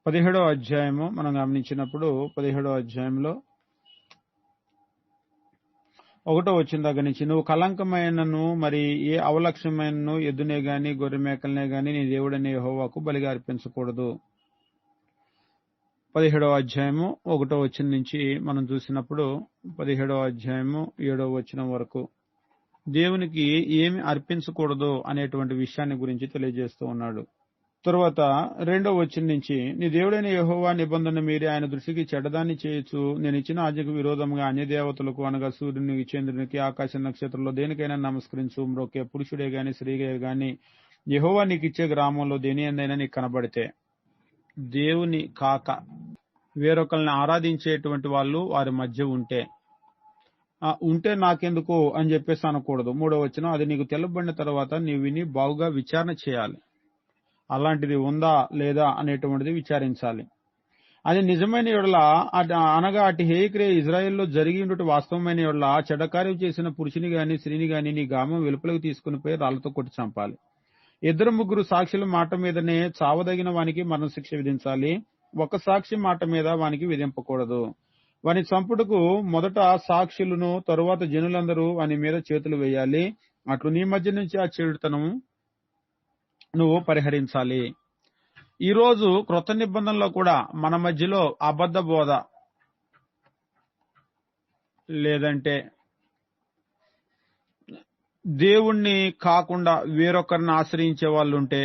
17వ అధ్యాయము మనం గమనించినప్పుడు 17వ అధ్యాయంలో 1వ వచనం దగ్గర నుంచి, నువ్వు కళంకమైనను మరి ఏ అవలక్ష్యమైనను ఎద్దునే గాని గొర్రె మేకలనే గాని నీ దేవుడైన యెహోవాకు బలిగా అర్పించకూడదు. 17వ అధ్యాయము 1వ వచనం నుంచి మనం చూసినప్పుడు 17వ అధ్యాయము 7వ వచనం వరకు దేవునికి ఏమి అర్పించకూడదు అనేటువంటి విషయాన్ని గురించి తెలియజేస్తూ ఉన్నాడు. తరువాత 2వ వచనం నుంచి, నీ దేవుడైన యెహోవా నిబంధన మీరి ఆయన దృష్టికి చెడ్డదాన్ని చేయొచ్చు నేను ఇచ్చిన ఆజ్ఞకు విరోధంగా అన్య దేవతలకు అనగా సూర్యునికి చంద్రునికి ఆకాశ నక్షత్రంలో దేనికైనా నమస్కరించు మ్రోకే పురుషుడే గాని స్త్రీగే గాని యెహోవా నీకు ఇచ్చే గ్రామంలో దేని ఎందైనా నీకు కనబడితే, దేవుని కాక వేరొకరిని ఆరాధించేటువంటి వాళ్ళు వారి మధ్య ఉంటే నాకెందుకు అని చెప్పేసి అనకూడదు. 3వ వచనం, అది నీకు తెల్లబడిన తర్వాత నీవు విని బాగుగా విచారణ చేయాలి. అలాంటిది ఉందా లేదా అనేటువంటిది విచారించాలి. అది నిజమైన యెడల అనగా అటు హేయక్రియ ఇజ్రాయెల్లో జరిగి ఉండట వాస్తవమైన యెడల చెడ్డకార్యం చేసిన పురుషుని గాని స్త్రీని గాని నీ గ్రామం వెలుపలకు తీసుకుని పోయి రాళ్లతో కొట్టి చంపాలి. 2-3 సాక్షుల మాట మీదనే చావదగిన వానికి మరణశిక్ష విధించాలి. ఒక సాక్షి మాట మీద వానికి విధింపకూడదు. వాని చంపుటకు మొదట సాక్షులను తరువాత జనులందరూ వాని మీద చేతులు వేయాలి. అట్లు నీ మధ్య నుంచి ఆ చెడుతనం నువ్వు పరిహరించాలి. ఈ రోజు క్రొత్త నిబంధనలో కూడా మన మధ్యలో అబద్ధ బోధ లేదంటే దేవుణ్ణి కాకుండా వేరొకరిని ఆశ్రయించే వాళ్ళు ఉంటే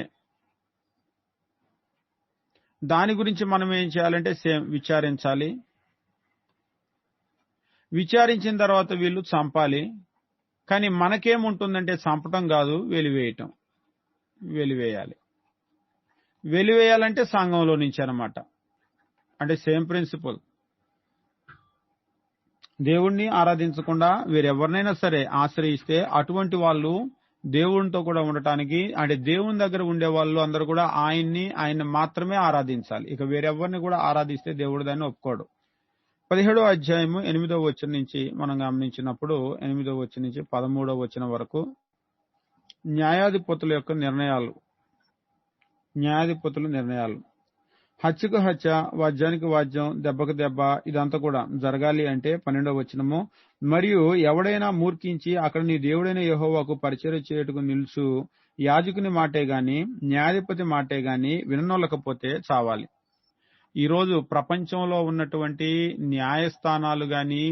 దాని గురించి మనం ఏం చేయాలంటే విచారించాలి. విచారించిన తర్వాత వీళ్ళు చంపాలి. కానీ మనకేముంటుందంటే చంపటం కాదు, వెలివేయాలి. వెలివేయాలంటే సంఘంలో నుంచి అన్నమాట. అంటే సేమ్ ప్రిన్సిపల్. దేవుణ్ణి ఆరాధించకుండా వేరెవరినైనా సరే ఆశ్రయిస్తే అటువంటి వాళ్ళు దేవునితో కూడా ఉండటానికి, అంటే దేవుని దగ్గర ఉండే వాళ్ళు అందరూ కూడా ఆయన మాత్రమే ఆరాధించాలి. ఇక వేరెవరిని కూడా ఆరాధిస్తే దేవుడు దాన్ని ఒప్పుకోడు. 17వ అధ్యాయము 8వ వచనం నుంచి మనం గమనించినప్పుడు 8వ వచనం నుంచి 13వ వచనం వరకు న్యాయాధిపతుల నిర్ణయాలు. హత్యకు హత్య, వాద్యానికి వాద్యం, దెబ్బకు దెబ్బ, ఇదంతా కూడా జరగాలి అంటే 12వ వచనము, మరియు ఎవడైనా మూర్ఖించి అక్కడ నీ దేవుడైన యెహోవాకు పరిచర్య చేయుటకు నిలుచు యాజకుని మాటే గాని న్యాయాధిపతి మాటే గాని విననొల్లకపోతే చావాలి. ఈ రోజు ప్రపంచంలో ఉన్నటువంటి న్యాయస్థానాలు గాని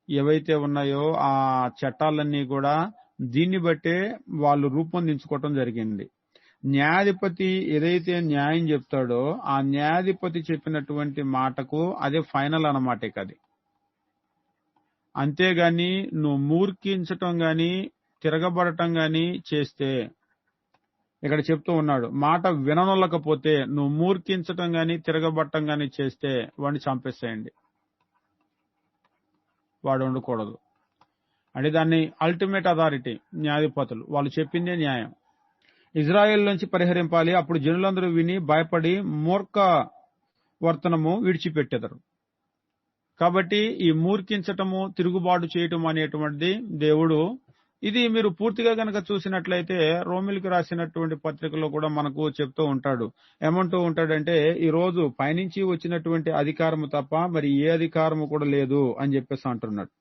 ఏవైతే ఉన్నాయో ఆ చట్టాలన్నీ కూడా దీన్ని బట్టే వాళ్ళు రూపొందించుకోవటం జరిగింది. న్యాయాధిపతి ఏదైతే న్యాయం చెప్తాడో ఆ న్యాయాధిపతి చెప్పినటువంటి మాటకు అదే ఫైనల్ అన్నమాట. అది అంతేగాని నువ్వు మూర్ఖించటం గాని తిరగబడటం గాని చేస్తే, ఇక్కడ చెప్తూ ఉన్నాడు, మాట విననొల్లకపోతే నువ్వు మూర్ఖించటం గాని తిరగబడటం గాని చేస్తే వాడిని చంపేసేయండి. వాడు ఉండకూడదు. అంటే దాన్ని అల్టిమేట్ అథారిటీ న్యాయాధిపతులు, వాళ్ళు చెప్పిందే న్యాయం. ఇజ్రాయెల్ నుంచి పరిహరింపాలి. అప్పుడు జనులందరూ విని భయపడి మూర్ఖ వర్తనము విడిచిపెట్టెదరు. కాబట్టి ఈ మూర్ఖించటము తిరుగుబాటు చేయటం అనేటువంటిది దేవుడు, ఇది మీరు పూర్తిగా గనక చూసినట్లయితే రోమిలికి రాసినటువంటి పత్రికలో కూడా మనకు చెప్తూ ఉంటాడు. ఏమంటూ ఉంటాడంటే, ఈ రోజు పైనుంచి వచ్చినటువంటి అధికారము తప్ప మరి ఏ అధికారము కూడా లేదు అని చెప్పేసి అంటున్నాడు.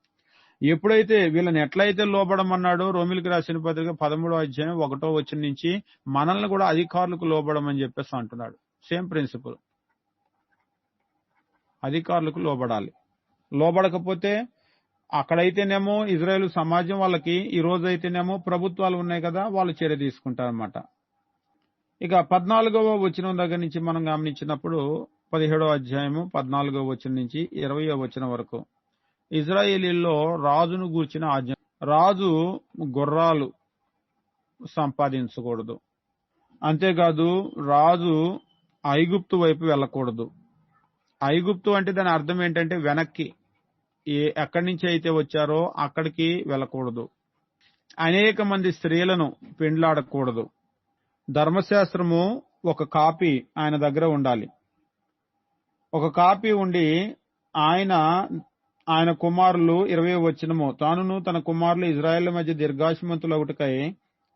ఎప్పుడైతే వీళ్ళని ఎట్లయితే లోబడమన్నాడో రోమిలికి రాసిన పత్రిక 13వ అధ్యాయం 1వ వచనం నుంచి మనల్ని కూడా అధికారులకు లోబడమని చెప్పేసి అంటున్నాడు. Same principle. అధికారులకు లోబడాలి. లోబడకపోతే అక్కడైతేనేమో ఇజ్రాయెల్ సమాజం వాళ్ళకి, ఈ రోజు అయితేనేమో ప్రభుత్వాలు ఉన్నాయి కదా, వాళ్ళు చర్య తీసుకుంటారన్నమాట. ఇక 14వ వచనం దగ్గర నుంచి మనం గమనించినప్పుడు 17వ అధ్యాయము 14వ వచనం నుంచి 20వ వచనం వరకు ఇజ్రాయేలీల్లో రాజును గూర్చిన ఆజ్ఞ. రాజు గుర్రాలు సంపాదించకూడదు. అంతేకాదు రాజు ఐగుప్తు వైపు వెళ్ళకూడదు. ఐగుప్తు అంటే దాని అర్థం ఏంటంటే వెనక్కి, ఎక్కడి నుంచి అయితే వచ్చారో అక్కడికి వెళ్ళకూడదు. అనేక మంది స్త్రీలను పెండ్లాడకూడదు. ధర్మశాస్త్రము ఒక కాపీ ఆయన దగ్గర ఉండాలి. ఒక కాపీ ఉండి ఆయన కుమారులు 20వ వచనము, తానును తన కుమారులు ఇజ్రాయేల్ మధ్య దీర్ఘాయుష్మంతులగుటకై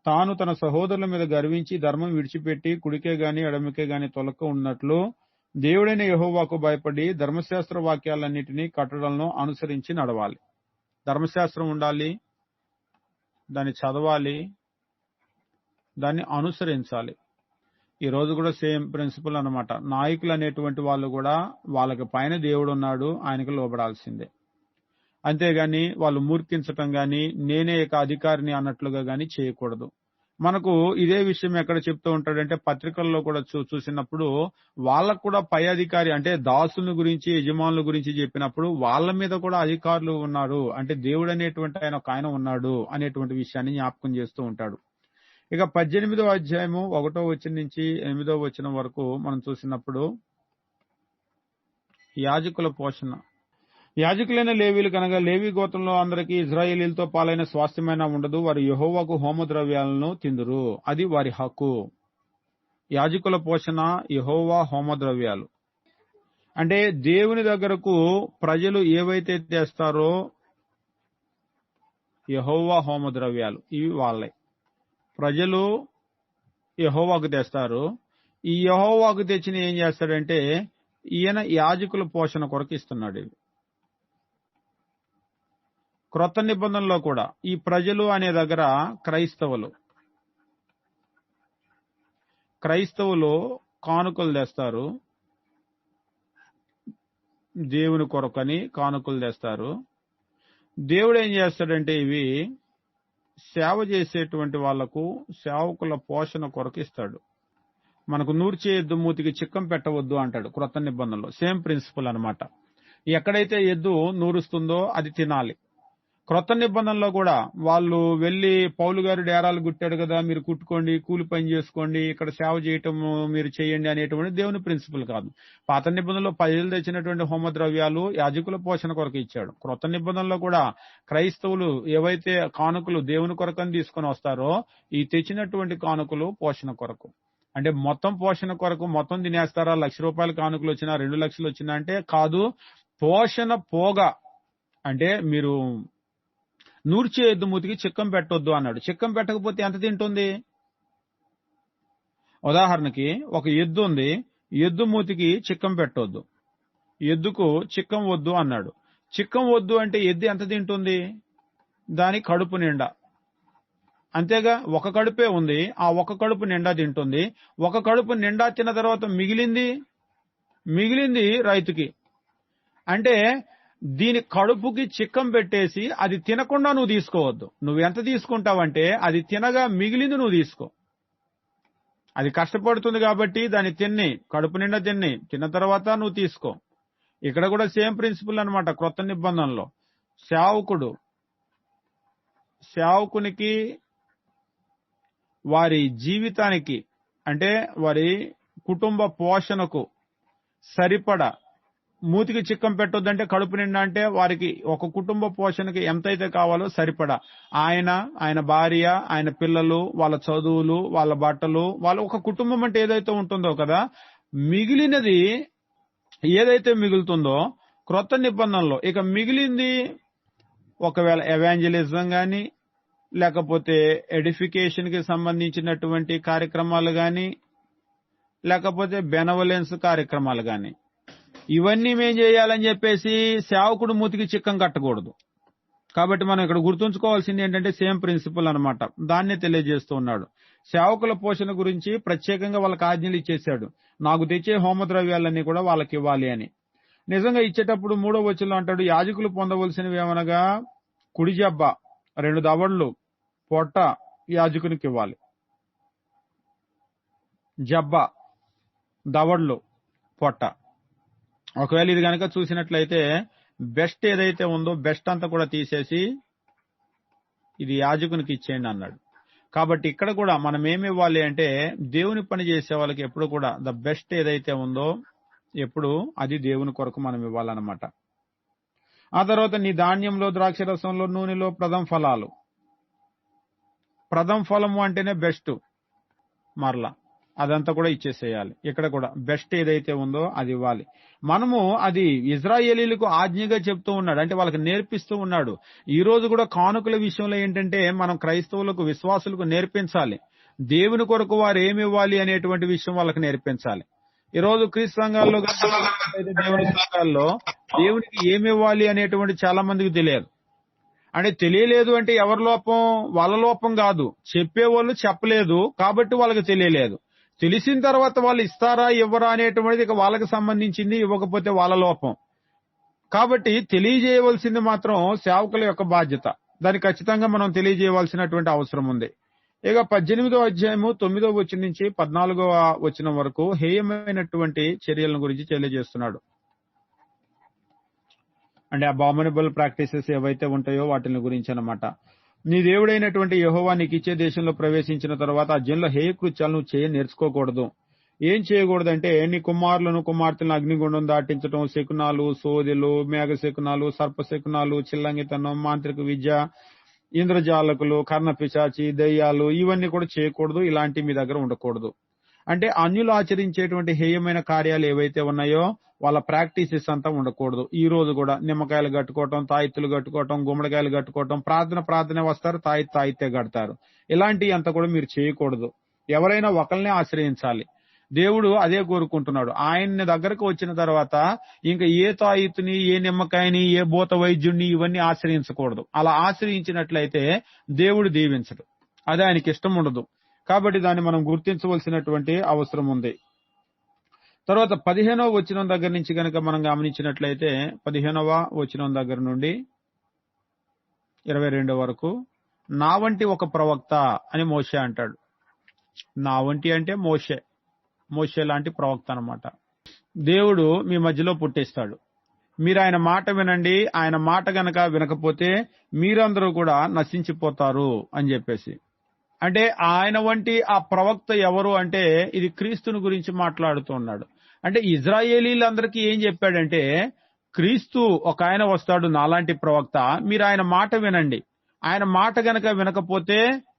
తాను తన సహోదరుల మీద గర్వించి ధర్మం విడిచిపెట్టి కుడికే గాని ఎడమకే గాని తొలక ఉన్నట్లు దేవుడైన యెహోవాకు భయపడి ధర్మశాస్త్ర వాక్యాలన్నిటినీ కట్టడలను అనుసరించి నడవాలి. ధర్మశాస్త్రం ఉండాలి, దాన్ని చదవాలి, దాన్ని అనుసరించాలి. ఈ రోజు కూడా సేమ్ ప్రిన్సిపల్ అన్నమాట. నాయకులు అనేటువంటి వాళ్ళు కూడా వాళ్ళకి పైన దేవుడు ఉన్నాడు, ఆయనకు లోబడాల్సిందే. అంతేగాని వాళ్ళు మూర్ఖించటం గాని నేనే ఇక అధికారిని అన్నట్లుగా గాని చేయకూడదు. మనకు ఇదే విషయం ఎక్కడ చెప్తూ ఉంటాడంటే పత్రికల్లో కూడా చూసినప్పుడు వాళ్ళకు కూడా పై అధికారి అంటే దాసుల గురించి యజమానుల గురించి చెప్పినప్పుడు వాళ్ళ మీద కూడా అధికారులు ఉన్నారు, అంటే దేవుడు అనేటువంటి ఆయన ఉన్నాడు అనేటువంటి విషయాన్ని జ్ఞాపకం చేస్తూ ఉంటాడు. ఇక 18వ అధ్యాయము 1వ వచనం నుంచి 8వ వచనం వరకు మనం చూసినప్పుడు యాజకుల పోషణ. యాజకులైన లేవీలు కనుక లేవీ గోత్రంలో అందరికీ ఇజ్రాయేలీలతో పాలైన స్వాస్థ్యమైన ఉండదు. వారు యెహోవాకు హోమద్రవ్యాలను తిందురు, అది వారి హక్కు. యాజకుల పోషణ యెహోవా హోమద్రవ్యాలు అంటే దేవుని దగ్గరకు ప్రజలు ఏవైతే తెస్తారో యెహోవా హోమద్రవ్యాలు ఇవి వాళ్ళే. ప్రజలు యెహోవాకు తెస్తారు. ఈ యెహోవాకు తెచ్చిన ఏం చేస్తాడంటే ఈయన యాజకుల పోషణ కొరకు ఇస్తున్నాడు. ఇవి క్రొత్త నిబంధనలో కూడా ఈ ప్రజలు అనే దగ్గర క్రైస్తవులు కానుకలు తెస్తారు, దేవుని కొరకని కానుకలు తెస్తారు. దేవుడు ఏం చేస్తాడంటే ఇవి సేవ చేసేటువంటి వాళ్లకు సేవకుల పోషణ కొరకు ఇస్తాడు. మనకు నూర్చే ఎద్దు మూతికి చిక్కం పెట్టవద్దు అంటాడు క్రొత్త నిబంధనలో. సేమ్ ప్రిన్సిపల్ అన్నమాట. ఎక్కడైతే ఎద్దు నూరుస్తుందో అది తినాలి. క్రొత్త నిబంధనలో కూడా వాళ్ళు వెళ్లి పౌలు గారు డేరాలు కుట్టాడు కదా, మీరు కుట్టుకోండి, కూలి పని చేసుకోండి, ఇక్కడ సేవ చేయటం మీరు చేయండి అనేటువంటి దేవుని ప్రిన్సిపల్ కాదు. పాత నిబంధనలో ప్రజలు తెచ్చినటువంటి హోమద్రవ్యాలు యాజకుల పోషణ కొరకు ఇచ్చాడు. క్రొత్త నిబంధనలో కూడా క్రైస్తవులు ఏవైతే కానుకలు దేవుని కొరకని తీసుకొని వస్తారో ఈ తెచ్చినటువంటి కానుకలు పోషణ కొరకు. అంటే మొత్తం పోషణ కొరకు మొత్తం తినేస్తారా? ₹1,00,000 కానుకలు వచ్చినా 2 లక్షలు వచ్చినా అంటే కాదు. పోషణ పోగా అంటే మీరు నూర్చే ఎద్దు మూతికి చిక్కం పెట్టొద్దు అన్నాడు. చిక్కం పెట్టకపోతే ఎంత తింటుంది? ఉదాహరణకి ఒక ఎద్దు ఉంది, ఎద్దు మూతికి చిక్కం పెట్టొద్దు, ఎద్దుకు చిక్కం వద్దు అన్నాడు. చిక్కం వద్దు అంటే ఎద్దు ఎంత తింటుంది? దాని కడుపు నిండా. అంతేగా, ఒక కడుపే ఉంది, ఆ ఒక కడుపు నిండా తింటుంది. ఒక కడుపు నిండా తిన్న తర్వాత మిగిలింది రైతుకి. అంటే దీని కడుపుకి చిక్కం పెట్టేసి అది తినకుండా నువ్వు తీసుకోవద్దు. నువ్వెంత తీసుకుంటావంటే అది తినగా మిగిలింది నువ్వు తీసుకో. అది కష్టపడుతుంది కాబట్టి దాన్ని కడుపు నిండా తిన్న తర్వాత నువ్వు తీసుకో. ఇక్కడ కూడా సేమ్ ప్రిన్సిపల్ అన్నమాట. క్రొత్త నిబంధనలో సేవకునికి వారి జీవితానికి అంటే వారి కుటుంబ పోషణకు సరిపడా మూతికి చిక్కం పెట్టొద్దంటే కడుపు నిండా అంటే వారికి ఒక కుటుంబ పోషణకి ఎంతైతే కావాలో సరిపడా ఆయన భార్య, ఆయన పిల్లలు, వాళ్ళ చదువులు, వాళ్ళ బట్టలు, వాళ్ళ ఒక కుటుంబం అంటే ఏదైతే ఉంటుందో కదా, మిగిలినది ఏదైతే మిగులుతుందో క్రొత్త నిబంధనలో ఇక మిగిలింది ఒకవేళ ఎవాంజలిజం గాని లేకపోతే ఎడిఫికేషన్ కి సంబంధించినటువంటి కార్యక్రమాలు గాని లేకపోతే బెనవలెన్స్ కార్యక్రమాలు గాని ఇవన్నీ మేం చేయాలని చెప్పేసి సేవకుడు మూతికి చిక్కం కట్టకూడదు. కాబట్టి మనం ఇక్కడ గుర్తుంచుకోవాల్సింది ఏంటంటే సేమ్ ప్రిన్సిపల్ అన్నమాట. దాన్నే తెలియజేస్తూ ఉన్నాడు. సేవకుల పోషణ గురించి ప్రత్యేకంగా వాళ్ళకి ఆజ్ఞలు ఇచ్చేశాడు. నాకు తెచ్చే హోమద్రవ్యాలన్నీ కూడా వాళ్ళకి ఇవ్వాలి అని. నిజంగా ఇచ్చేటప్పుడు 3వ వచనంలో అంటాడు, యాజకులు పొందవలసినవి ఏమనగా కుడి జబ్బ, 2 దవడలు, పొట్ట యాజకునికి ఇవ్వాలి. జబ్బ, దవడలు, పొట్ట. ఒకవేళ ఇది కనుక చూసినట్లయితే బెస్ట్ ఏదైతే ఉందో బెస్ట్ అంతా కూడా తీసేసి ఇది యాజకునికి ఇచ్చేయండి అన్నాడు. కాబట్టి ఇక్కడ కూడా మనం ఏమి ఇవ్వాలి అంటే దేవుని పని చేసే వాళ్ళకి ఎప్పుడు కూడా ద బెస్ట్ ఏదైతే ఉందో ఎప్పుడు అది దేవుని కొరకు మనం ఇవ్వాలన్నమాట. ఆ తర్వాత నీ ధాన్యంలో, ద్రాక్ష రసంలో, నూనెలో ప్రథమ ఫలాలు. ప్రథమ ఫలము అంటేనే బెస్ట్. మరలా అదంతా కూడా ఇచ్చేసేయాలి. ఇక్కడ కూడా బెస్ట్ ఏదైతే ఉందో అది ఇవ్వాలి. మనము అది ఇజ్రాయేలీలకు ఆజ్ఞగా చెప్తూ ఉన్నాడు, అంటే వాళ్ళకి నేర్పిస్తూ ఉన్నాడు. ఈ రోజు కూడా కానుకల విషయంలో ఏంటంటే మనం క్రైస్తవులకు, విశ్వాసులకు నేర్పించాలి. దేవుని కొరకు వారు ఏమి ఇవ్వాలి అనేటువంటి విషయం వాళ్ళకి నేర్పించాలి. ఈ రోజు క్రీస్తు సంఘాల్లో గనుక చూసినట్లయితే దేవుని సంఘాల్లో దేవునికి ఏమి ఇవ్వాలి అనేటువంటి చాలా మందికి తెలియదు. అంటే తెలియలేదు అంటే ఎవరి లోపం? వాళ్ళ లోపం కాదు, చెప్పేవాళ్ళు చెప్పలేదు కాబట్టి వాళ్ళకి తెలియలేదు. తెలిసిన తర్వాత వాళ్ళు ఇస్తారా ఇవ్వరా అనేటువంటిది ఇక వాళ్ళకి సంబంధించింది, ఇవ్వకపోతే వాళ్ళ లోపం. కాబట్టి తెలియజేయవలసింది మాత్రం సేవకుల యొక్క బాధ్యత. దాన్ని ఖచ్చితంగా మనం తెలియజేయవలసినటువంటి అవసరం ఉంది. ఇక 18వ అధ్యాయము 9వ వచనం నుంచి 14వ వచనం వరకు హేయమైనటువంటి చర్యలను గురించి తెలియజేస్తున్నాడు. అంటే అబామినబుల్ ప్రాక్టీసెస్ ఏవైతే ఉంటాయో వాటిని గురించి అన్నమాట. నీ దేవుడైనటువంటి యెహోవా నీకు ఇచ్చే దేశంలో ప్రవేశించిన తర్వాత ఆ జనుల హేయ కృత్యాలు నువ్వు చేయ నేర్చుకోకూడదు. ఏం చేయకూడదంటే నీ కుమారులను కుమార్తెలను అగ్నిగుండం దాటించడం, శకునాలు, సోదెలు, మేఘ శకునాలు, సర్ప శకునాలు, చిల్లంగితనం, మాంత్రిక విద్య, ఇంద్రజాలకులు, కర్ణపిశాచి, దయ్యాలు, ఇవన్నీ కూడా చేయకూడదు. ఇలాంటి మీ దగ్గర ఉండకూడదు. అంటే అన్యులు ఆచరించేటువంటి హేయమైన కార్యాలు ఏవైతే ఉన్నాయో వాళ్ళ ప్రాక్టీసెస్ అంతా ఉండకూడదు. ఈ రోజు కూడా నిమ్మకాయలు కట్టుకోవటం, తాయిత్తులు కట్టుకోవటం, గుమ్మడికాయలు కట్టుకోవటం, ప్రార్థన వస్తారు, తాయిత్తే కడతారు. ఇలాంటివి అంతా కూడా మీరు చేయకూడదు. ఎవరైనా ఒకరినే ఆశ్రయించాలి. దేవుడు అదే కోరుకుంటున్నాడు. ఆయన్ని దగ్గరకు వచ్చిన తర్వాత ఇంకా ఏ తాయిత్తుని, ఏ నిమ్మకాయని, ఏ భూత వైద్యుడిని ఇవన్నీ ఆశ్రయించకూడదు. అలా ఆశ్రయించినట్లయితే దేవుడు దీవించడు. అది ఆయనకి ఇష్టం ఉండదు. కాబట్టి దాన్ని మనం గుర్తించవలసినటువంటి అవసరం ఉంది. తర్వాత 15వ వచనం దగ్గర నుంచి కనుక మనం గమనించినట్లయితే 15వ వచనం దగ్గర నుండి 22 వరకు నా వంటి ఒక ప్రవక్త అని మోషే అంటాడు. నా వంటి అంటే మోషే లాంటి ప్రవక్త అన్నమాట. దేవుడు మీ మధ్యలో పుట్టిస్తాడు. మీరు ఆయన మాట వినండి. ఆయన మాట గనక వినకపోతే మీరందరూ కూడా నశించిపోతారు అని చెప్పేసి. అంటే ఆయన వంటి ఆ ప్రవక్త ఎవరు అంటే ఇది క్రీస్తుని గురించి మాట్లాడుతూ ఉన్నాడు. అంటే ఇజ్రాయేలీలందరికీ ఏం చెప్పాడంటే క్రీస్తు ఒక ఆయన వస్తాడు నాలాంటి ప్రవక్త, మీరు ఆయన మాట వినండి. ఆయన మాట గనక వినకపోతే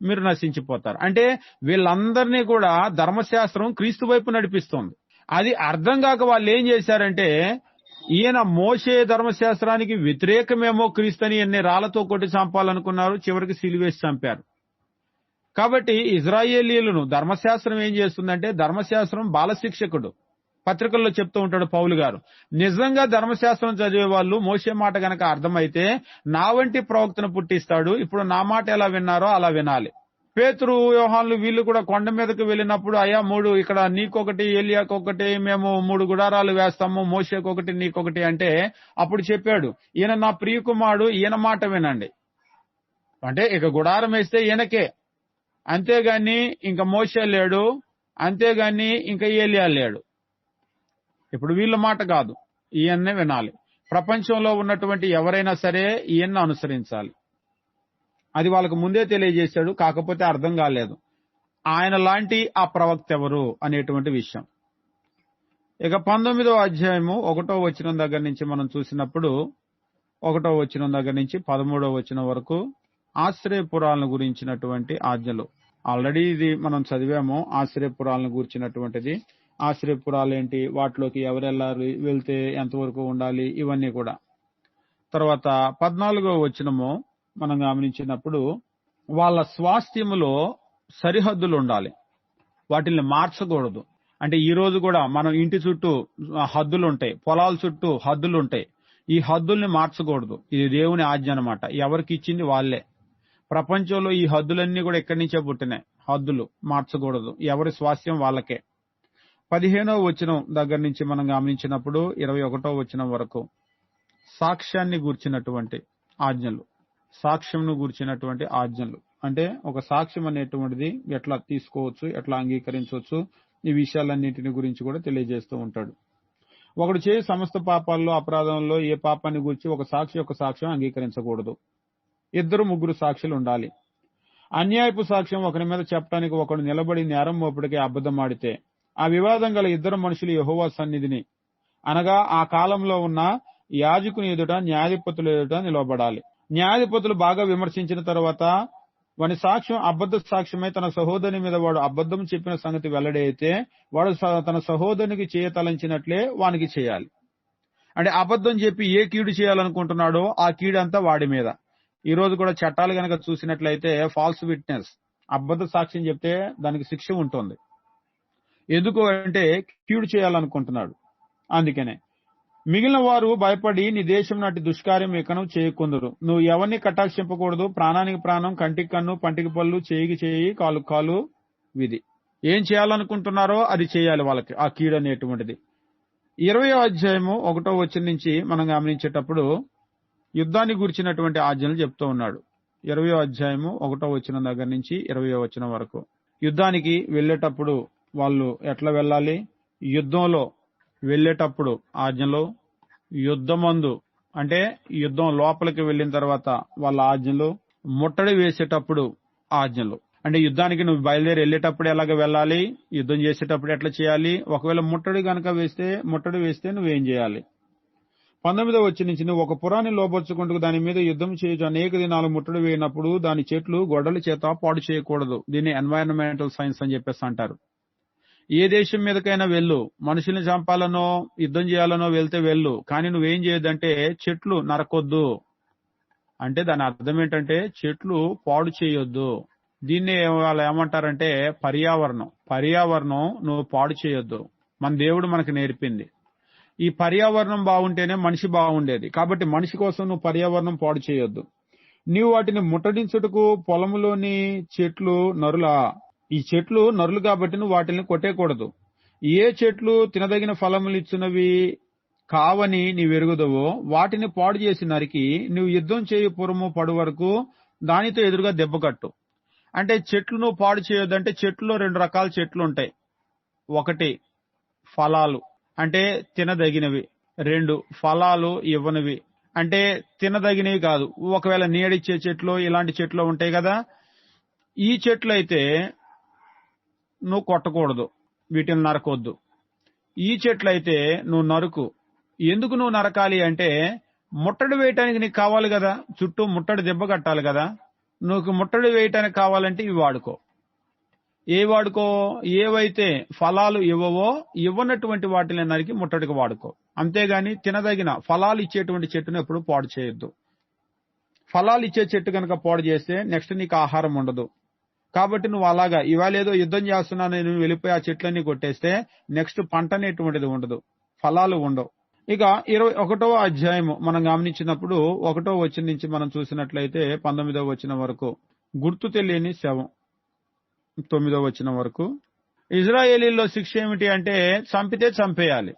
మీరు నశించిపోతారు. అంటే వీళ్ళందరినీ కూడా ధర్మశాస్త్రం క్రీస్తు వైపు నడిపిస్తోంది. అది అర్థం కాక వాళ్ళు ఏం చేశారంటే ఈయన మోషే ధర్మశాస్త్రానికి వ్యతిరేకమేమో క్రీస్తు అని ఎన్ని రాళ్లతో కొట్టి చంపాలనుకున్నారు, చివరికి సిలువేసి చంపారు. కాబట్టి ఇజ్రాయేలీలను ధర్మశాస్త్రం ఏం చేస్తుందంటే ధర్మశాస్త్రం బాలశిక్షకుడు. పత్రికల్లో చెప్తూ ఉంటాడు పౌలు గారు. నిజంగా ధర్మశాస్త్రం చదివే వాళ్ళు మోషే మాట గనక అర్థమైతే నా వంటి ప్రవక్తను పుట్టిస్తాడు. ఇప్పుడు నా మాట ఎలా విన్నారో అలా వినాలి. పేతురు, యోహాన్లు వీళ్ళు కూడా కొండ మీదకి వెళ్ళినప్పుడు అయ్యా 3 ఇక్కడ నీకొకటి, ఏలియాకొకటి, మేము 3 గుడారాలు వేస్తాము, మోషేకొకటి నీకొకటి అంటే అప్పుడు చెప్పాడు ఈయన నా ప్రియకుమారుడు, ఈయన మాట వినండి. అంటే ఇక గుడారం వేస్తే ఈయనకే, అంతేగాని ఇంకా మోషే లేడు, అంతేగాని ఇంకా ఏలియా లేడు. ఇప్పుడు వీళ్ళ మాట కాదు, ఈయన్నే వినాలి. ప్రపంచంలో ఉన్నటువంటి ఎవరైనా సరే ఈయన్ను అనుసరించాలి. అది వాళ్ళకు ముందే తెలియజేశాడు, కాకపోతే అర్థం కాలేదు ఆయన లాంటి ఆ ప్రవక్త ఎవరు అనేటువంటి విషయం. ఇక 19వ అధ్యాయము 1వ వచనం దగ్గర నుంచి మనం చూసినప్పుడు 1వ వచనం దగ్గర నుంచి 13వ వచనం వరకు ఆశ్రయపురాలను గురించినటువంటి ఆజ్ఞలు. ఆల్రెడీ ఇది మనం చదివాము. ఆశ్రయపురాలను గురించినటువంటిది. ఆశ్రయపురాలు ఏంటి, వాటిలోకి ఎవరెళ్ళారు, వెళ్తే ఎంతవరకు ఉండాలి, ఇవన్నీ కూడా. తర్వాత 14వ వచనము మనం గమనించినప్పుడు వాళ్ళ స్వాస్థ్యములో సరిహద్దులు ఉండాలి, వాటిని మార్చకూడదు. అంటే ఈ రోజు కూడా మనం ఇంటి చుట్టూ హద్దులు ఉంటాయి, పొలాల చుట్టూ హద్దులు ఉంటాయి. ఈ హద్దుల్ని మార్చకూడదు. ఇది దేవుని ఆజ్ఞ అన్నమాట. ఎవరికి ఇచ్చింది వాళ్ళే. ప్రపంచంలో ఈ హద్దులన్నీ కూడా ఎక్కడి నుంచే పుట్టినాయి. హద్దులు మార్చకూడదు, ఎవరి స్వాస్థ్యం వాళ్ళకే. 15వ వచనం దగ్గర నుంచి మనం గమనించినప్పుడు 21వ వచనం వరకు సాక్ష్యాన్ని గూర్చినటువంటి ఆజ్ఞలు, సాక్ష్యంను గూర్చినటువంటి ఆజ్ఞలు. అంటే ఒక సాక్ష్యం అనేటువంటిది ఎట్లా తీసుకోవచ్చు, ఎట్లా అంగీకరించవచ్చు, ఈ విషయాలన్నింటిని గురించి కూడా తెలియజేస్తూ ఉంటాడు. ఒకడు చేయి సమస్త పాపాల్లో అపరాధంలో ఏ పాపాన్ని గూర్చి ఒక సాక్షి యొక్క సాక్ష్యం అంగీకరించకూడదు. 2-3 సాక్షులు ఉండాలి. అన్యాయపు సాక్ష్యం ఒకరి మీద చెప్పడానికి ఒకడు నిలబడి నేరం మోపుడికి అబద్ధమాడితే ఆ వివాదం గల 2 మనుషులు యెహోవా సన్నిధిని అనగా ఆ కాలంలో ఉన్న యాజకుని ఎదుట, న్యాయాధిపతుల ఎదుట నిలవబడాలి. న్యాయాధిపతులు బాగా విమర్శించిన తర్వాత వాని సాక్ష్యం అబద్ధ సాక్ష్యమై తన సహోదరుని మీద వాడు అబద్ధం చెప్పిన సంగతి వెల్లడి అయితే వాడు తన సహోదరునికి చేయతలంచినట్లే వానికి చేయాలి. అంటే అబద్ధం చెప్పి ఏ కీడు చేయాలనుకుంటున్నాడో ఆ కీడంతా వాడి మీద. ఈ రోజు కూడా చట్టాలు గనక చూసినట్లయితే ఫాల్స్ విట్నెస్, అబద్ధ సాక్ష్యం చెప్తే దానికి శిక్ష ఉంటుంది. ఎందుకు అంటే కీడు చేయాలనుకుంటున్నాడు. అందుకనే మిగిలిన వారు భయపడి నీ దేశం నాటి దుష్కార్యం ఇకను చేయకుందురు. నువ్వు ఎవరిని కటాక్షింపకూడదు. ప్రాణానికి ప్రాణం, కంటికి కన్ను, పంటికి పళ్ళు, చేయికి చేయి, కాలు కాలు విధి. ఏం చేయాలనుకుంటున్నారో అది చేయాలి వాళ్ళకి, ఆ కీడు అనేటువంటిది. 20వ అధ్యాయము 1వ వచనం నుంచి మనం గమనించేటప్పుడు యుద్ధాన్ని గురించినటువంటి ఆజ్ఞలు చెప్తూ ఉన్నాడు. 20వ అధ్యాయము 1వ వచనం దగ్గర నుంచి 20వ వచనం వరకు. యుద్ధానికి వెళ్లేటప్పుడు వాళ్ళు ఎట్లా వెళ్ళాలి, యుద్ధంలో వెళ్లేటప్పుడు ఆజ్ఞలు, యుద్ధమందు అంటే యుద్ధం లోపలికి వెళ్లిన తర్వాత వాళ్ళ ఆజ్ఞలు, ముట్టడి వేసేటప్పుడు ఆజ్ఞలు. అంటే యుద్ధానికి నువ్వు బయలుదేరి వెళ్లేటప్పుడు ఎలాగ వెళ్ళాలి, యుద్ధం చేసేటప్పుడు ఎట్లా చేయాలి, ఒకవేళ ముట్టడి వేస్తే నువ్వేం చేయాలి. 19వ వచనం నుంచి నువ్వు ఒక పురాన్ని లోపరుచుకుంటూ దాని మీద యుద్ధం చేయొచ్చు అనేక దినాలు ముట్టడి వేయినప్పుడు దాని చెట్లు గొడ్డల చేత పాడు చేయకూడదు. దీన్ని ఎన్వైరన్మెంటల్ సైన్స్ అని చెప్పేసి అంటారు. ఏ దేశం మీదకైనా వెళ్ళు, మనుషుల్ని చంపాలనో యుద్ధం చేయాలనో వెళ్తే వెళ్ళు, కానీ నువ్వేం చేయొద్దంటే చెట్లు నరకొద్దు. అంటే దాని అర్థం ఏంటంటే చెట్లు పాడు చేయొద్దు. దీన్ని వాళ్ళు ఏమంటారంటే పర్యావరణం నువ్వు పాడు చేయొద్దు. మన దేవుడు మనకు నేర్పింది. ఈ పర్యావరణం బాగుంటేనే మనిషి బాగుండేది. కాబట్టి మనిషి కోసం నువ్వు పర్యావరణం పాడు చేయొద్దు. నీవు వాటిని ముట్టడించుటకు పొలంలోని చెట్లు నరులా. ఈ చెట్లు నరులు కాబట్టి నువ్వు వాటిని కొట్టేయకూడదు. ఏ చెట్లు తినదగిన ఫలములు ఇచ్చినవి కావని నీవెరుగుదవో వాటిని పాడు చేసి నరికి నువ్వు యుద్ధం చేయు పురము పడు వరకు దానితో ఎదురుగా దెబ్బ కట్టు. అంటే చెట్లు నువ్వు పాడు చేయొద్దంటే చెట్లో 2 రకాల చెట్లు ఉంటాయి. 1 ఫలాలు అంటే తినదగినవి, 2 ఫలాలు ఇవ్వనివి అంటే తినదగినవి కాదు. ఒకవేళ నీడిచ్చే చెట్లు ఇలాంటి చెట్లు ఉంటాయి కదా, ఈ చెట్లు అయితే నువ్వు కొట్టకూడదు, వీటిని నరకొద్దు. ఈ చెట్లు అయితే నువ్వు నరుకు. ఎందుకు నువ్వు నరకాలి అంటే ముట్టడి వేయటానికి నీకు కావాలి కదా, చుట్టూ ముట్టడి దెబ్బ కట్టాలి కదా. నువ్వు ముట్టడి వేయటానికి కావాలంటే ఇవి వాడుకో. ఏవైతే ఫలాలు ఇవ్వనటువంటి వాటిని నరికి ముట్టడికి వాడుకో. అంతేగాని తినదగిన ఫలాలు ఇచ్చేటువంటి చెట్టును ఎప్పుడు పాడు చేయొద్దు. ఫలాలు ఇచ్చే చెట్టు కనుక పాడు చేస్తే నెక్స్ట్ నీకు ఆహారం ఉండదు. కాబట్టి నువ్వు అలాగా ఇవాళ ఏదో యుద్ధం చేస్తున్నాను నువ్వు వెళ్ళిపోయి ఆ చెట్లన్నీ కొట్టేస్తే నెక్స్ట్ పంట అనేటువంటిది ఉండదు, ఫలాలు ఉండవు. ఇక 21వ అధ్యాయము మనం గమనించినప్పుడు 1వ వచనం నుంచి మనం చూసినట్లయితే 19వ వచనం వరకు గుర్తు తెలియని శవం. 9వ వచనం వరకు ఇజ్రాయేలీల్లో శిక్ష ఏమిటి అంటే చంపితే చంపేయాలి.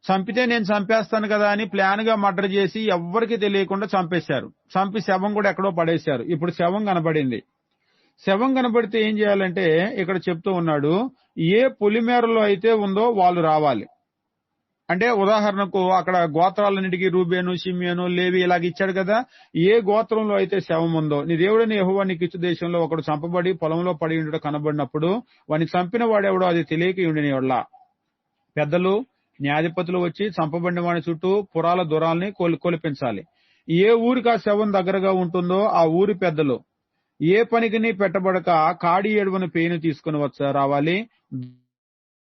చంపితే నేను చంపేస్తాను కదా అని ప్లాన్ గా మర్డర్ చేసి ఎవ్వరికి తెలియకుండా చంపేశారు. చంపి శవం కూడా ఎక్కడో పడేశారు. ఇప్పుడు శవం కనబడింది. శవం కనబడితే ఏం చేయాలంటే ఇక్కడ చెప్తూ ఉన్నాడు, ఏ పొలిమేరలో అయితే ఉందో వాళ్ళు రావాలి. అంటే ఉదాహరణకు అక్కడ గోత్రాలన్నిటికీ రూబేను, షిమ్యోను, లేవి ఇలాగ ఇచ్చాడు కదా. ఏ గోత్రంలో అయితే శవం ఉందో నీ దేవుడిని యెహోవా నీకు ఇచ్చు దేశంలో ఒకడు చంపబడి పొలంలో పడి ఉండడం కనబడినప్పుడు వాడిని చంపిన వాడెవడో అది తెలియక ఉండిన వాళ్ళ పెద్దలు న్యాయాధిపతులు వచ్చి చంపబడిన వాడి చుట్టూ పురాల దూరాల్ని కొలిపించాలి. ఏ ఊరికి ఆ శవం దగ్గరగా ఉంటుందో ఆ ఊరి పెద్దలు ఏ పనికిని పెట్టబడక కాడి ఏడువను పేయను తీసుకుని రావాలి.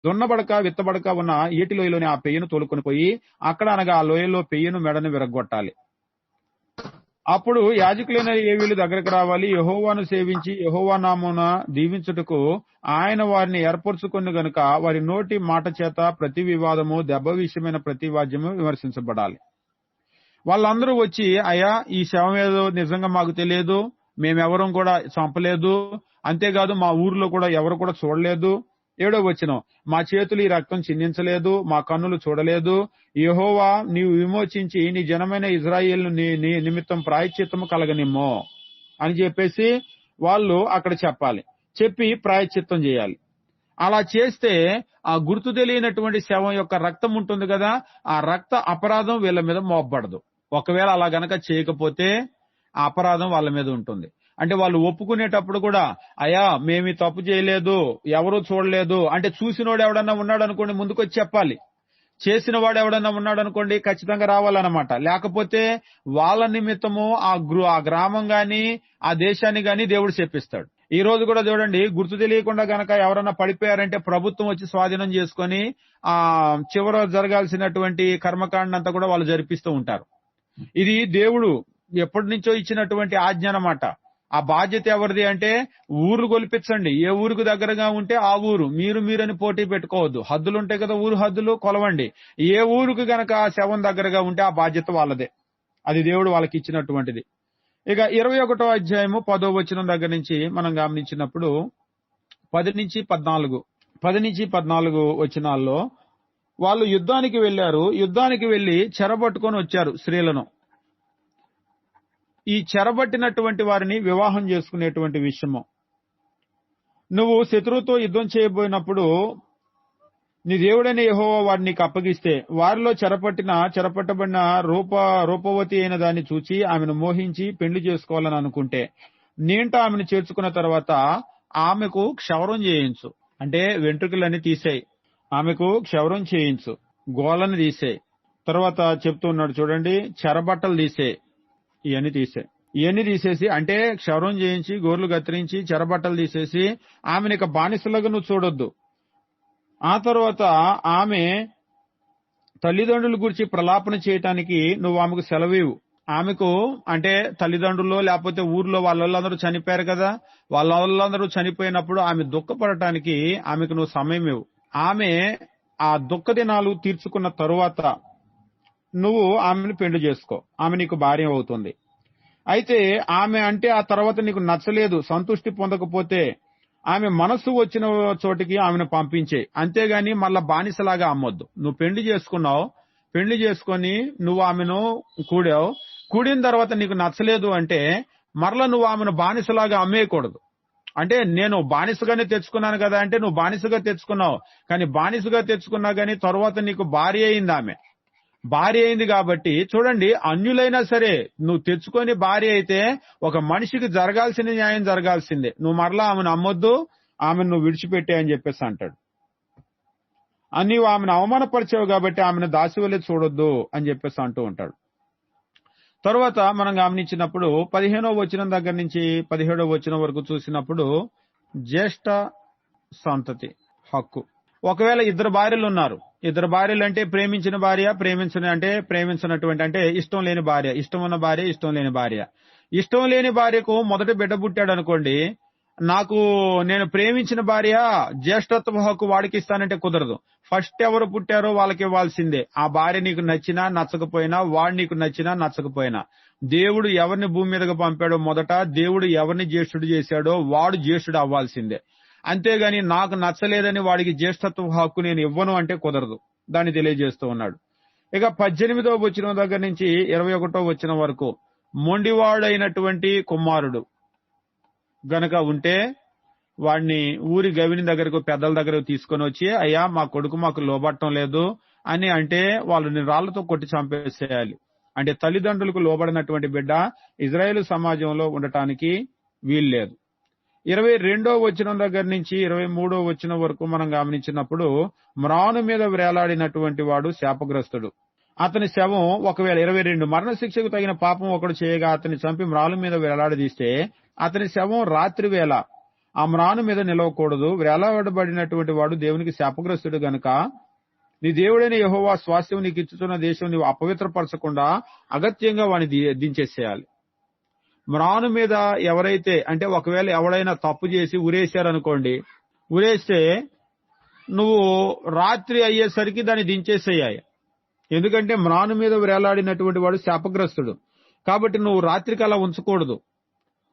దున్నబడక విత్తబడక ఉన్న ఏటి లోయలోని ఆ పెయ్యను తోలుకొని పోయి అక్కడ అనగా ఆ లోయలో పెయ్యను మెడను విరగొట్టాలి. అప్పుడు యాజకులైన లేవీయులు దగ్గరకు రావాలి. యెహోవాను సేవించి యెహోవా నామమున దీవించుటకు ఆయన వారిని ఏర్పరచుకుని గనుక వారి నోటి మాట చేత ప్రతి వివాదము దెబ్బ విషయమైన ప్రతి వాద్యము విమర్శించబడాలి. వాళ్ళందరూ వచ్చి అయ్యా ఈ శవం ఏదో నిజంగా మాకు తెలియదు, మేమెవరం కూడా చంపలేదు, అంతేకాదు మా ఊర్లో కూడా ఎవరు కూడా చూడలేదు. 7వ వచనం మా చేతులు ఈ రక్తం చిందించలేదు, మా కన్నులు చూడలేదు. యెహోవా నీవు విమోచించి నీ జనమైన ఇజ్రాయేలును నీ నిమిత్తం ప్రాయశ్చిత్తము కలగనిమ్మో అని చెప్పేసి వాళ్ళు అక్కడ చెప్పాలి. చెప్పి ప్రాయశ్చిత్తం చేయాలి. అలా చేస్తే ఆ గుర్తు తెలియనటువంటి శవం యొక్క రక్తం ఉంటుంది కదా, ఆ రక్త అపరాధం వీళ్ళ మీద మోపబడదు. ఒకవేళ అలా గనక చేయకపోతే ఆ అపరాధం వాళ్ళ మీద ఉంటుంది. అంటే వాళ్ళు ఒప్పుకునేటప్పుడు కూడా అయ్యా మేమీ తప్పు చేయలేదు, ఎవరూ చూడలేదు అంటే చూసినోడు ఎవడన్నా ఉన్నాడు అనుకోండి ముందుకొచ్చి చెప్పాలి. చేసిన వాడు ఎవడన్నా ఉన్నాడు అనుకోండి, ఖచ్చితంగా రావాలన్నమాట. లేకపోతే వాళ్ళ నిమిత్తము ఆ గ్రామం గాని ఆ దేశాన్ని గాని దేవుడు శపిస్తాడు. ఈ రోజు కూడా చూడండి, గుర్తు తెలియకుండా గనక ఎవరన్నా పడిపోయారంటే ప్రభుత్వం వచ్చి స్వాధీనం చేసుకొని ఆ చివర జరగాల్సినటువంటి కర్మకాండ అంతా కూడా వాళ్ళు జరిపిస్తూ ఉంటారు. ఇది దేవుడు ఎప్పటి నుంచో ఇచ్చినటువంటి ఆజ్ఞ అన్నమాట. ఆ బాధ్యత ఎవరిది అంటే, ఊరు గొలిపించండి. ఏ ఊరికి దగ్గరగా ఉంటే ఆ ఊరు, మీరని పోటీ పెట్టుకోవద్దు. హద్దులుంటాయి కదా, ఊరు హద్దులు కొలవండి. ఏ ఊరికి గనక ఆ శవం దగ్గరగా ఉంటే ఆ బాధ్యత వాళ్ళదే. అది దేవుడు వాళ్ళకి ఇచ్చినటువంటిది. ఇక 21వ అధ్యాయము 10వ వచనం దగ్గర నుంచి మనం గమనించినప్పుడు 10 నుంచి 14 వచనాల్లో వాళ్ళు యుద్ధానికి వెళ్లారు. యుద్ధానికి వెళ్లి చెరబట్టుకొని వచ్చారు స్త్రీలను. ఈ చెరబట్టినటువంటి వారిని వివాహం చేసుకునేటువంటి విషయము. నువ్వు శత్రువుతో యుద్ధం చేయబోయినప్పుడు నీ దేవుడైన యెహోవా వారిని నీకు అప్పగిస్తే, వారిలో చెరపట్టబడిన రూపవతి అయిన దాన్ని చూచి ఆమెను మోహించి పెళ్లి చేసుకోవాలని అనుకుంటే, నీంట ఆమెను చేర్చుకున్న తర్వాత ఆమెకు క్షవరం చేయించు. అంటే వెంట్రుకలన్నీ తీసేయి, ఆమెకు క్షవరం చేయించు, గోళ్ళని తీసేయి. తర్వాత చెప్తున్నాడు చూడండి, చెరబట్టలు తీసేయి, ఇవన్నీ తీసేసి, అంటే క్షవరం చేయించి గోర్లు కత్తిరించి చెరబట్టలు తీసేసి ఆమెను ఇక బానిసలుగా నువ్వు చూడొద్దు. ఆ తర్వాత ఆమె తల్లిదండ్రుల గురించి ప్రలాపన చేయటానికి నువ్వు ఆమెకు సెలవివు. ఆమెకు అంటే తల్లిదండ్రులు లేకపోతే ఊర్లో వాళ్ళందరూ చనిపోయారు కదా, వాళ్ళందరూ చనిపోయినప్పుడు ఆమె దుఃఖపడటానికి ఆమెకు నువ్వు సమయం ఇవ్వు. ఆమె ఆ దుఃఖ దినాలు తీర్చుకున్న తరువాత నువ్వు ఆమెను పెళ్లి చేసుకో, ఆమె నీకు భార్య అవుతుంది. అయితే ఆమె అంటే ఆ తర్వాత నీకు నచ్చలేదు, సంతృష్టి పొందకపోతే ఆమె మనస్సు వచ్చిన చోటికి ఆమెను పంపించే. అంతేగాని మళ్ళా బానిసలాగా అమ్మొద్దు. నువ్వు పెళ్లి చేసుకున్నావు, పెళ్లి చేసుకొని నువ్వు ఆమెను కూడిన తర్వాత నీకు నచ్చలేదు అంటే మరలా నువ్వు ఆమెను బానిసలాగా అమ్మేయకూడదు. అంటే నేను బానిసగానే తెచ్చుకున్నాను కదా అంటే, నువ్వు బానిసగా తెచ్చుకున్నావు, కానీ బానిసగా తెచ్చుకున్నా గానీ తర్వాత నీకు భార్య అయింది. ఆమె భార్య అయింది కాబట్టి చూడండి, అన్యులైనా సరే నువ్వు తెచ్చుకొని భార్య అయితే ఒక మనిషికి జరగాల్సిన న్యాయం జరగాల్సిందే. నువ్వు మరలా ఆమెను అమ్మొద్దు, ఆమెను నువ్వు విడిచిపెట్టే అని చెప్పేసి అంటాడు. నీవు ఆమెను అవమానపరిచావు కాబట్టి ఆమెను దాసివలే చూడొద్దు అని చెప్పేసి అంటూ ఉంటాడు. తర్వాత మనం గమనించినప్పుడు 15వ వచనం దగ్గర నుంచి 17వ వచనం వరకు చూసినప్పుడు జ్యేష్ఠ సంతతి హక్కు. ఒకవేళ ఇద్దరు భార్యలు ఉన్నారు, ఇద్దరు భార్యలు అంటే ప్రేమించిన భార్య, ప్రేమించినటువంటి అంటే ఇష్టం లేని భార్య, ఇష్టం ఉన్న భార్య, ఇష్టం లేని భార్య. ఇష్టం లేని భార్యకు మొదట బిడ్డ పుట్టాడు అనుకోండి, నేను ప్రేమించిన భార్య జ్యేష్ఠత్వ హక్కు వాడికి ఇస్తానంటే కుదరదు. ఫస్ట్ ఎవరు పుట్టారో వాళ్ళకి ఇవ్వాల్సిందే. ఆ భార్య నీకు నచ్చినా నచ్చకపోయినా, వాడు నీకు నచ్చినా నచ్చకపోయినా, దేవుడు ఎవరిని భూమి మీదకి పంపాడో మొదట, దేవుడు ఎవరిని జ్యేష్ఠుడు చేశాడో వాడు జ్యేష్ఠుడు అవ్వాల్సిందే. అంతేగాని నాకు నచ్చలేదని వాడికి జ్యేష్ఠత్వ హక్కు నేను ఇవ్వను అంటే కుదరదు. దాన్ని తెలియజేస్తూ ఉన్నాడు. ఇక 18వ వచనం దగ్గర నుంచి 21వ వచనం వరకు, మొండివాడైనటువంటి కుమారుడు గనక ఉంటే వాడిని ఊరి గవిని దగ్గరకు, పెద్దల దగ్గరకు తీసుకొని వచ్చి, అయ్యా మా కొడుకు మాకు లోబడటం లేదు అని అంటే వాళ్ళని రాళ్లతో కొట్టి చంపేసేయాలి. అంటే తల్లిదండ్రులకు లోబడినటువంటి బిడ్డ ఇజ్రాయేలు సమాజంలో ఉండటానికి వీల్లేదు. 22వ వచనం దగ్గర నుంచి 23వ వచనం వరకు మనం గమనించినప్పుడు, మ్రాను మీద వేలాడినటువంటి వాడు శాపగ్రస్తుడు. అతని శవం ఒకవేళ 22 మరణశిక్షకు తగిన పాపం ఒకడు చేయగా అతని చంపి మ్రాను మీద వేలాడదీస్తే అతని శవం రాత్రి వేళ ఆ మ్రాను మీద నిలవకూడదు. వేలాడబడినటువంటి వాడు దేవునికి శాపగ్రస్తుడు గనుక నీ దేవుడైన యెహోవా స్వాస్థ్యం నీకు ఇచ్చుతున్న దేశం నీవు అపవిత్రపరచకుండా అగత్యంగా వాడిని దించేసేయాలి. మ్రాను మీద ఎవరైతే అంటే ఒకవేళ ఎవడైనా తప్పు చేసి ఉరేశారనుకోండి, ఉరేస్తే నువ్వు రాత్రి అయ్యేసరికి దాన్ని దించేసేయాలి. ఎందుకంటే మ్రాను మీద వేలాడినటువంటి వాడు శాపగ్రస్తుడు కాబట్టి నువ్వు రాత్రికి అలా ఉంచకూడదు.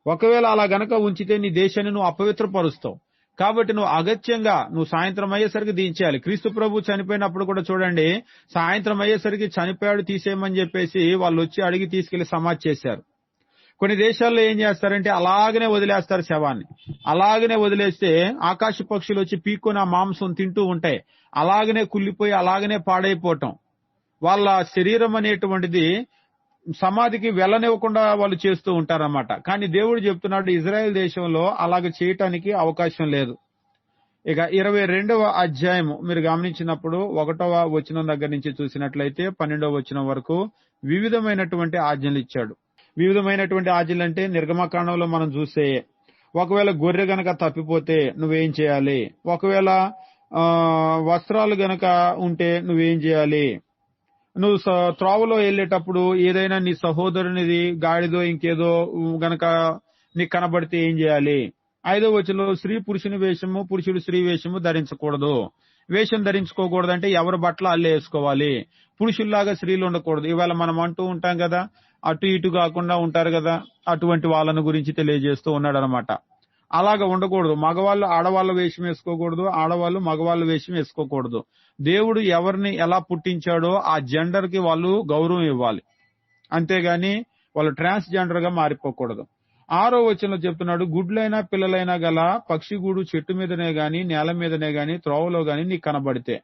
ఒకవేళ అలా గనక ఉంచితే నీ దేశాన్ని నువ్వు అపవిత్రపరుస్తావు. కాబట్టి నువ్వు అగత్యంగా నువ్వు సాయంత్రం అయ్యేసరికి దించేయాలి. క్రీస్తు ప్రభు చనిపోయినప్పుడు కూడా చూడండి, సాయంత్రం అయ్యేసరికి చనిపోయాడు తీసేయమని చెప్పేసి వాళ్ళు వచ్చి అడిగి తీసుకెళ్లి సమాధి చేశారు. కొన్ని దేశాల్లో ఏం చేస్తారంటే అలాగనే వదిలేస్తారు శవాన్ని. అలాగనే వదిలేస్తే ఆకాశ పక్షులు వచ్చి పీక్కొని ఆ మాంసం తింటూ ఉంటాయి. అలాగనే కుళ్ళిపోయి అలాగనే పాడైపోవటం. వాళ్ళ శరీరం అనేటువంటిది సమాధికి వెళ్ళనివ్వకుండా వాళ్ళు చేస్తూ ఉంటారన్నమాట. కానీ దేవుడు చెప్తున్నాడు, ఇజ్రాయెల్ దేశంలో అలాగ చేయటానికి అవకాశం లేదు. ఇక 22వ అధ్యాయము మీరు గమనించినప్పుడు 1వ వచనం దగ్గర నుంచి చూసినట్లయితే 12వ వచనం వరకు వివిధమైనటువంటి ఆజ్ఞలు ఇచ్చాడు. వివిధమైనటువంటి ఆజ్ఞలు అంటే నిర్గమకాండంలో మనం చూసే, ఒకవేళ గొర్రె గనక తప్పిపోతే నువ్వేం చేయాలి, ఒకవేళ వస్త్రాలు గనక ఉంటే నువ్వేం చేయాలి, నువ్వు త్రోవలో వెళ్ళేటప్పుడు ఏదైనా నీ సహోదరునిది గాడిదో ఇంకేదో గనక నీకు కనబడితే ఏం చేయాలి. 5వ వచనంలో స్త్రీ పురుషుని వేషము, పురుషుడు స్త్రీ వేషము ధరించకూడదు. వేషం ధరించుకోకూడదు అంటే ఎవరి బట్టలు అల్లే వేసుకోవాలి. పురుషుల్లాగా స్త్రీలు ఉండకూడదు. ఇవాళ మనం అంటూ ఉంటాం కదా, అటు ఇటు కాకుండా ఉంటారు కదా, అటువంటి వాళ్ళని గురించి తెలియజేస్తూ ఉన్నాడు అనమాట. అలాగా ఉండకూడదు. మగవాళ్ళు ఆడవాళ్ళ వేషం వేసుకోకూడదు, ఆడవాళ్ళు మగవాళ్ళ వేషం వేసుకోకూడదు. దేవుడు ఎవరిని ఎలా పుట్టించాడో ఆ జెండర్ కి వాళ్ళు గౌరవం ఇవ్వాలి, అంతేగాని వాళ్ళు ట్రాన్స్జెండర్ గా మారిపోకూడదు. 6వ వచనంలో చెప్తున్నాడు, గుడ్లైనా పిల్లలైనా గల పక్షి గూడు చెట్టు మీదనే గాని నేల మీదనే గాని త్రోవలో గాని నీకు కనబడితే,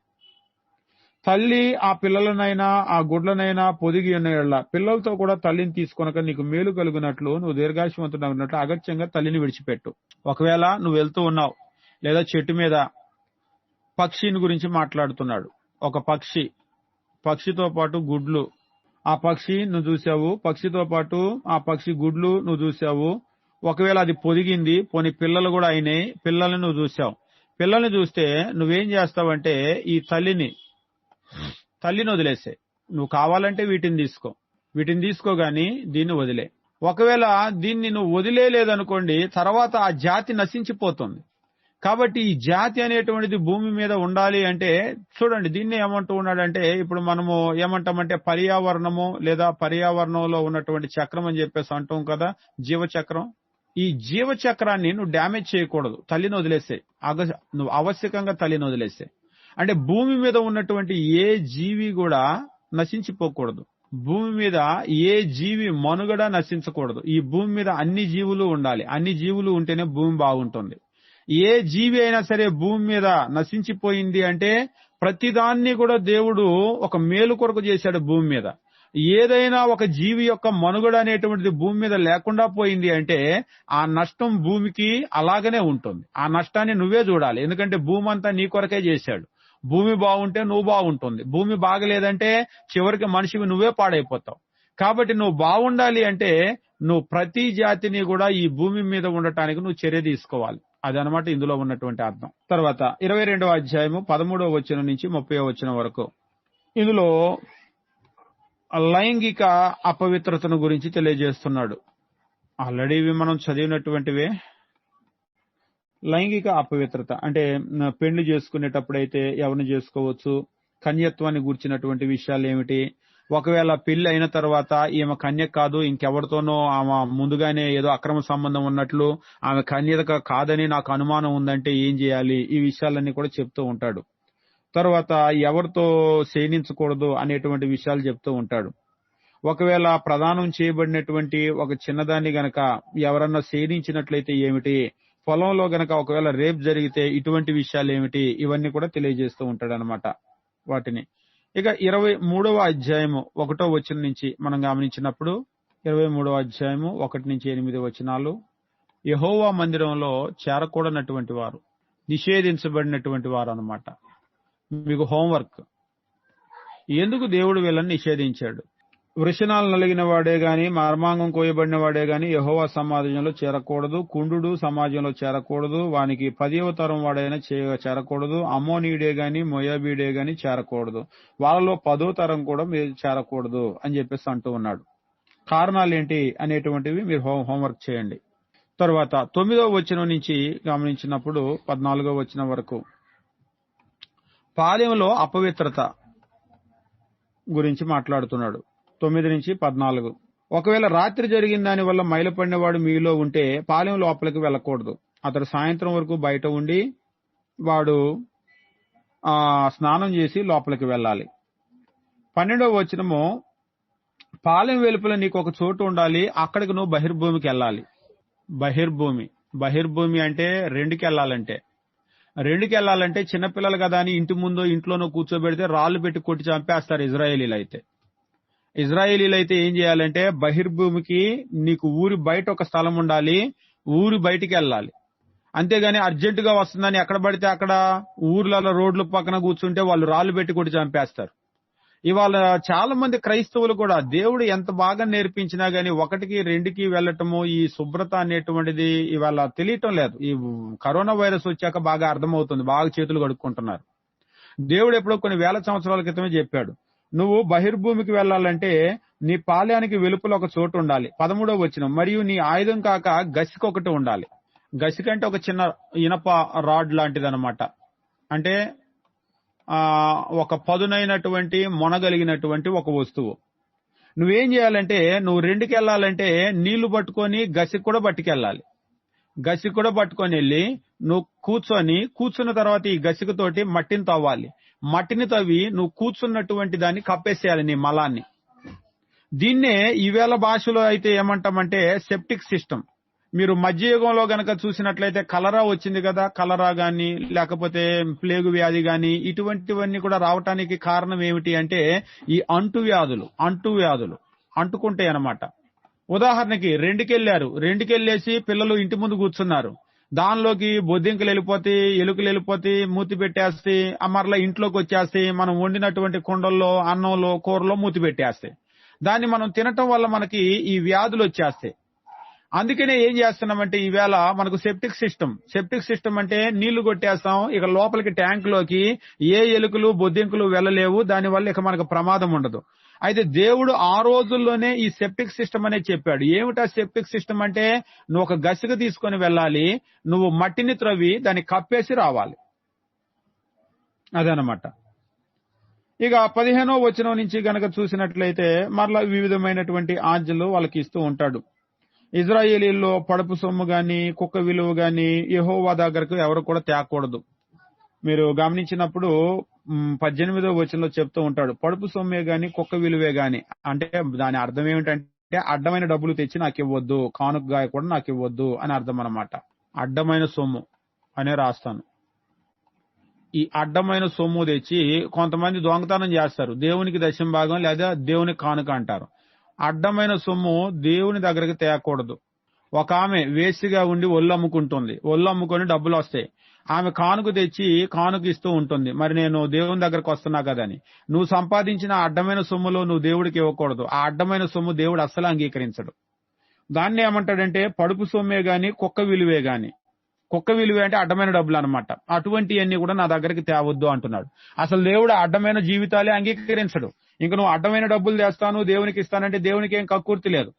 తల్లి ఆ పిల్లలనైనా ఆ గుడ్లనైనా పొదిగి ఉన్న పిల్లలతో కూడా తల్లిని తీసుకొనక నీకు మేలు కలుగునట్లు నువ్వు దీర్ఘాయుష్మంతుడగినట్లు అగత్యంగా తల్లిని విడిచిపెట్టు. ఒకవేళ నువ్వు వెళ్తూ ఉన్నావు లేదా చెట్టు మీద, పక్షిని గురించి మాట్లాడుతున్నాడు. ఒక పక్షితో పాటు గుడ్లు, ఆ పక్షి నువ్వు చూసావు, పక్షితో పాటు ఆ పక్షి గుడ్లు నువ్వు చూసావు. ఒకవేళ అది పొదిగింది, పోని పిల్లలు కూడా అయినాయి, పిల్లల్ని నువ్వు చూసావు. పిల్లల్ని చూస్తే నువ్వేం చేస్తావంటే ఈ తల్లిని వదిలేసే. నువ్వు కావాలంటే వీటిని తీసుకోగాని దీన్ని వదిలే. ఒకవేళ దీన్ని నువ్వు వదిలేలేదనుకోండి, తర్వాత ఆ జాతి నశించిపోతుంది. కాబట్టి ఈ జాతి అనేటువంటిది భూమి మీద ఉండాలి అంటే చూడండి, దీన్ని ఏమంటూ ఉన్నాడంటే, ఇప్పుడు మనము ఏమంటామంటే పర్యావరణము లేదా పర్యావరణంలో ఉన్నటువంటి చక్రం అని చెప్పేసి అంటాం కదా, జీవచక్రం. ఈ జీవచక్రాన్ని నువ్వు డ్యామేజ్ చేయకూడదు, తల్లిని వదిలేసే. నువ్వు ఆవశ్యకంగా తల్లిని వదిలేసే. అంటే భూమి మీద ఉన్నటువంటి ఏ జీవి కూడా నశించిపోకూడదు. భూమి మీద ఏ జీవి మనుగడ నశించకూడదు. ఈ భూమి మీద అన్ని జీవులు ఉండాలి. అన్ని జీవులు ఉంటేనే భూమి బాగుంటుంది. ఏ జీవి అయినా సరే భూమి మీద నశించిపోయింది అంటే ప్రతిదాన్ని కూడా దేవుడు ఒక మేలు కొరకు చేశాడు. భూమి మీద ఏదైనా ఒక జీవి యొక్క మనుగడ అనేటువంటిది భూమి మీద లేకుండా పోయింది అంటే ఆ నష్టం భూమికి అలాగనే ఉంటుంది. ఆ నష్టాన్ని నువ్వే చూడాలి, ఎందుకంటే భూమి అంతా నీ కొరకే చేశాడు. భూమి బాగుంటే నువ్వు బాగుంటుంది, భూమి బాగలేదంటే చివరికి మనిషివి నువ్వే పాడైపోతావు. కాబట్టి నువ్వు బాగుండాలి అంటే నువ్వు ప్రతి జాతిని కూడా ఈ భూమి మీద ఉండటానికి నువ్వు చర్య తీసుకోవాలి. అదనమాట ఇందులో ఉన్నటువంటి అర్థం. తర్వాత 22వ అధ్యాయము 13వ వచనం నుంచి 30వ వచనం వరకు ఇందులో లైంగిక అపవిత్రతను గురించి తెలియజేస్తున్నాడు. ఆల్రెడీ ఇవి మనం చదివినటువంటివే. లైంగిక అపవిత్రత అంటే పెళ్లి చేసుకునేటప్పుడైతే ఎవరిని చేసుకోవచ్చు, కన్యత్వాన్ని గూర్చినటువంటి విషయాలు ఏమిటి, ఒకవేళ పెళ్లి అయిన తర్వాత ఈమె కన్య కాదు ఇంకెవరితోనో ఆమె ముందుగానే ఏదో అక్రమ సంబంధం ఉన్నట్లు ఆమె కన్యక కాదని నాకు అనుమానం ఉందంటే ఏం చేయాలి, ఈ విషయాలన్నీ కూడా చెప్తూ ఉంటాడు. తర్వాత ఎవరితో శయనించకూడదు అనేటువంటి విషయాలు చెప్తూ ఉంటాడు. ఒకవేళ ప్రదానం చేయబడినటువంటి ఒక చిన్నదాన్ని గనక ఎవరన్నా శయనించినట్లయితే ఏమిటి, పొలంలో గనక ఒకవేళ రేప్ జరిగితే ఇటువంటి విషయాలు ఏమిటి, ఇవన్నీ కూడా తెలియజేస్తూ ఉంటాడు అనమాట వాటిని. ఇక 23వ అధ్యాయము 1వ వచనం నుంచి మనం గమనించినప్పుడు 23వ అధ్యాయము 1 నుంచి 8 వచనాలు, యెహోవా మందిరంలో చేరకూడనటువంటి వారు, నిషేధించబడినటువంటి వారు అన్నమాట. మీకు హోంవర్క్, ఎందుకు దేవుడు వీళ్ళని నిషేధించాడు. వృషణాలు నలిగిన వాడే గాని మర్మాంగం కోయబడిన వాడే గాని యెహోవా సమాజంలో చేరకూడదు. కుండు సమాజంలో చేరకూడదు. వానికి 10వ తరం వాడైనా చేరకూడదు. అమ్మోనీయుడే గాని మోయాబీడే గాని చేరకూడదు. వాళ్ళలో 10వ తరం కూడా మీరు చేరకూడదు అని చెప్పేసి అంటూ ఉన్నాడు. కారణాలు ఏంటి అనేటువంటివి మీరు హోంవర్క్ చేయండి. తర్వాత 9వ వచనం నుంచి గమనించినప్పుడు 14వ వచనం వరకు పాలెంలో అపవిత్రత గురించి మాట్లాడుతున్నాడు. 9 నుంచి 14. ఒకవేళ రాత్రి జరిగిన దాని వల్ల మైలపడినవాడు మీలో ఉంటే పాలెం లోపలికి వెళ్ళకూడదు. అతడు సాయంత్రం వరకు బయట ఉండి వాడు స్నానం చేసి లోపలికి వెళ్ళాలి. 12వ వచనము, పాలెం వెలుపల నీకు ఒక చోటు ఉండాలి, అక్కడికి నువ్వు బహిర్భూమికి వెళ్ళాలి. బహిర్భూమి అంటే రెండుకి వెళ్ళాలంటే చిన్నపిల్లలు కదా అని ఇంటి ముందో ఇంట్లోనో కూర్చోబెడితే రాళ్లు పెట్టి కొట్టి చంపేస్తారు ఇజ్రాయేలీలు అయితే ఏం చేయాలంటే బహిర్భూమికి నీకు ఊరి బయట ఒక స్థలం ఉండాలి, ఊరి బయటికి వెళ్ళాలి. అంతేగాని అర్జెంటుగా వస్తుందని ఎక్కడ పడితే అక్కడ ఊర్లలో రోడ్ల పక్కన కూర్చుంటే వాళ్ళు రాళ్లు పెట్టి కొట్టి చంపేస్తారు. ఇవాళ చాలా మంది క్రైస్తవులు కూడా దేవుడు ఎంత బాగా నేర్పించినా గానీ ఒకటికి రెండుకి వెళ్ళటము, ఈ శుభ్రత అనేటువంటిది ఇవాళ తెలియటం లేదు. ఈ కరోనా వైరస్ వచ్చాక బాగా అర్థమవుతుంది. బాగా చేతులు కడుక్కుంటున్నారు. దేవుడు ఎప్పుడో కొన్ని వేల సంవత్సరాల క్రితమే చెప్పాడు. నువ్వు బహిర్భూమికి వెళ్ళాలంటే నీ పాళ్యానికి వెలుపల ఒక చోటు ఉండాలి. 13వ వచనం, మరియు నీ ఆయుధం కాక గసికొకటి ఉండాలి. గసికంటే ఒక చిన్న ఇనప రాడ్ లాంటిదన్నమాట. అంటే ఒక పదునైనటువంటి మొనగలిగినటువంటి ఒక వస్తువు. నువ్వేం చేయాలంటే నువ్వు రెండుకి వెళ్ళాలంటే నీళ్లు పట్టుకొని గసికి కూడా పట్టుకెళ్ళాలి. గసిక కూడా పట్టుకొని వెళ్ళి నువ్వు కూర్చున్న తర్వాత ఈ గసికతోటి మట్టిని తవ్వాలి. మట్టిని తవ్వి నువ్వు కూర్చున్నటువంటి దాన్ని కప్పేసేయాలి, నీ మలాన్ని. దీన్నే ఈవేళ భాషలో అయితే ఏమంటామంటే సెప్టిక్ సిస్టమ్. మీరు మధ్యయుగంలో గనక చూసినట్లయితే కలరా వచ్చింది కదా, కలరా గాని లేకపోతే ప్లేగు వ్యాధి గాని ఇటువంటివన్నీ కూడా రావటానికి కారణం ఏమిటి అంటే ఈ అంటువ్యాధులు అంటుకుంటాయి అన్నమాట. ఉదాహరణకి రెండుకెళ్ళేసి పిల్లలు ఇంటి ముందు కూర్చున్నారు. దానిలోకి బొద్దింకలు వెళ్ళిపోతాయి, ఎలుకలు వెళ్ళిపోతాయి, మూతి పెట్టేస్తాయి, మరలా ఇంట్లోకి వచ్చేస్తాయి. మనం వండినటువంటి కుండల్లో, అన్నంలో, కూరలో మూతి పెట్టేస్తాయి. దాన్ని మనం తినటం వల్ల మనకి ఈ వ్యాధులు వచ్చేస్తాయి. అందుకనే ఏం చేస్తున్నామంటే ఈవేళ మనకు సెప్టిక్ సిస్టమ్ అంటే నీళ్లు కొట్టేస్తాం, ఇక లోపలికి ట్యాంక్ లోకి ఏ ఎలుకలు బొద్దింకలు వెళ్ళలేవు, దానివల్ల ఇక మనకు ప్రమాదం ఉండదు. అయితే దేవుడు ఆ రోజుల్లోనే ఈ సెప్టిక్ సిస్టమ్ అనేది చెప్పాడు. ఏమిటా సెప్టిక్ సిస్టమ్ అంటే నువ్వు ఒక గసిక తీసుకొని వెళ్ళాలి, నువ్వు మట్టిని త్రవ్వి దాన్ని కప్పేసి రావాలి. అదనమాట. ఇక 15వ వచనం నుంచి గనక చూసినట్లయితే మరలా వివిధమైనటువంటి ఆజ్ఞలు వాళ్ళకి ఇస్తూ ఉంటాడు. ఇజ్రాయేలీల్లో పడుపు సొమ్ము గాని కుక్క విలువ గాని యెహోవా దగ్గరకు ఎవరు కూడా తేకూడదు. మీరు గమనించినప్పుడు 18వ వచనంలో చెప్తూ ఉంటాడు, పడుపు సొమ్మే గాని కుక్క విలువే గాని. అంటే దాని అర్థం ఏమిటంటే అడ్డమైన డబ్బులు తెచ్చి నాకు ఇవ్వద్దు, కానుకగా కూడా నాకు ఇవ్వద్దు అని అర్థం అన్నమాట. అడ్డమైన సొమ్ము అనే రాస్తాను. ఈ అడ్డమైన సొమ్ము తెచ్చి కొంతమంది దొంగతనం చేస్తారు. దేవునికి దశమ భాగం లేదా దేవునికి కానుక అంటారు. అడ్డమైన సొమ్ము దేవుని దగ్గరికి తేకూడదు. ఒక ఆమె వేసిగా ఉండి ఒళ్ళు అమ్ముకొని డబ్బులు వస్తాయి. ఆమె కానుక తెచ్చి కానుక ఇస్తూ ఉంటుంది. మరి నేను దేవుని దగ్గరకు వస్తున్నా కదని నువ్వు సంపాదించిన అడ్డమైన సొమ్ములో నువ్వు దేవుడికి ఇవ్వకూడదు. ఆ అడ్డమైన సొమ్ము దేవుడు అస్సలు అంగీకరించడు. దాన్ని ఏమంటాడంటే పడుపు సొమ్మే గాని కుక్క విలువే గాని. కుక్క విలువే అంటే అడ్డమైన డబ్బులు అనమాట. అటువంటివన్నీ కూడా నా దగ్గరికి తేవద్దు అంటున్నాడు. అసలు దేవుడు అడ్డమైన జీవితాలే అంగీకరించడు. ఇంక నువ్వు అడ్డమైన డబ్బులు తెస్తాను దేవునికి ఇస్తానంటే దేవునికి ఏం కక్కుర్తి లేదు.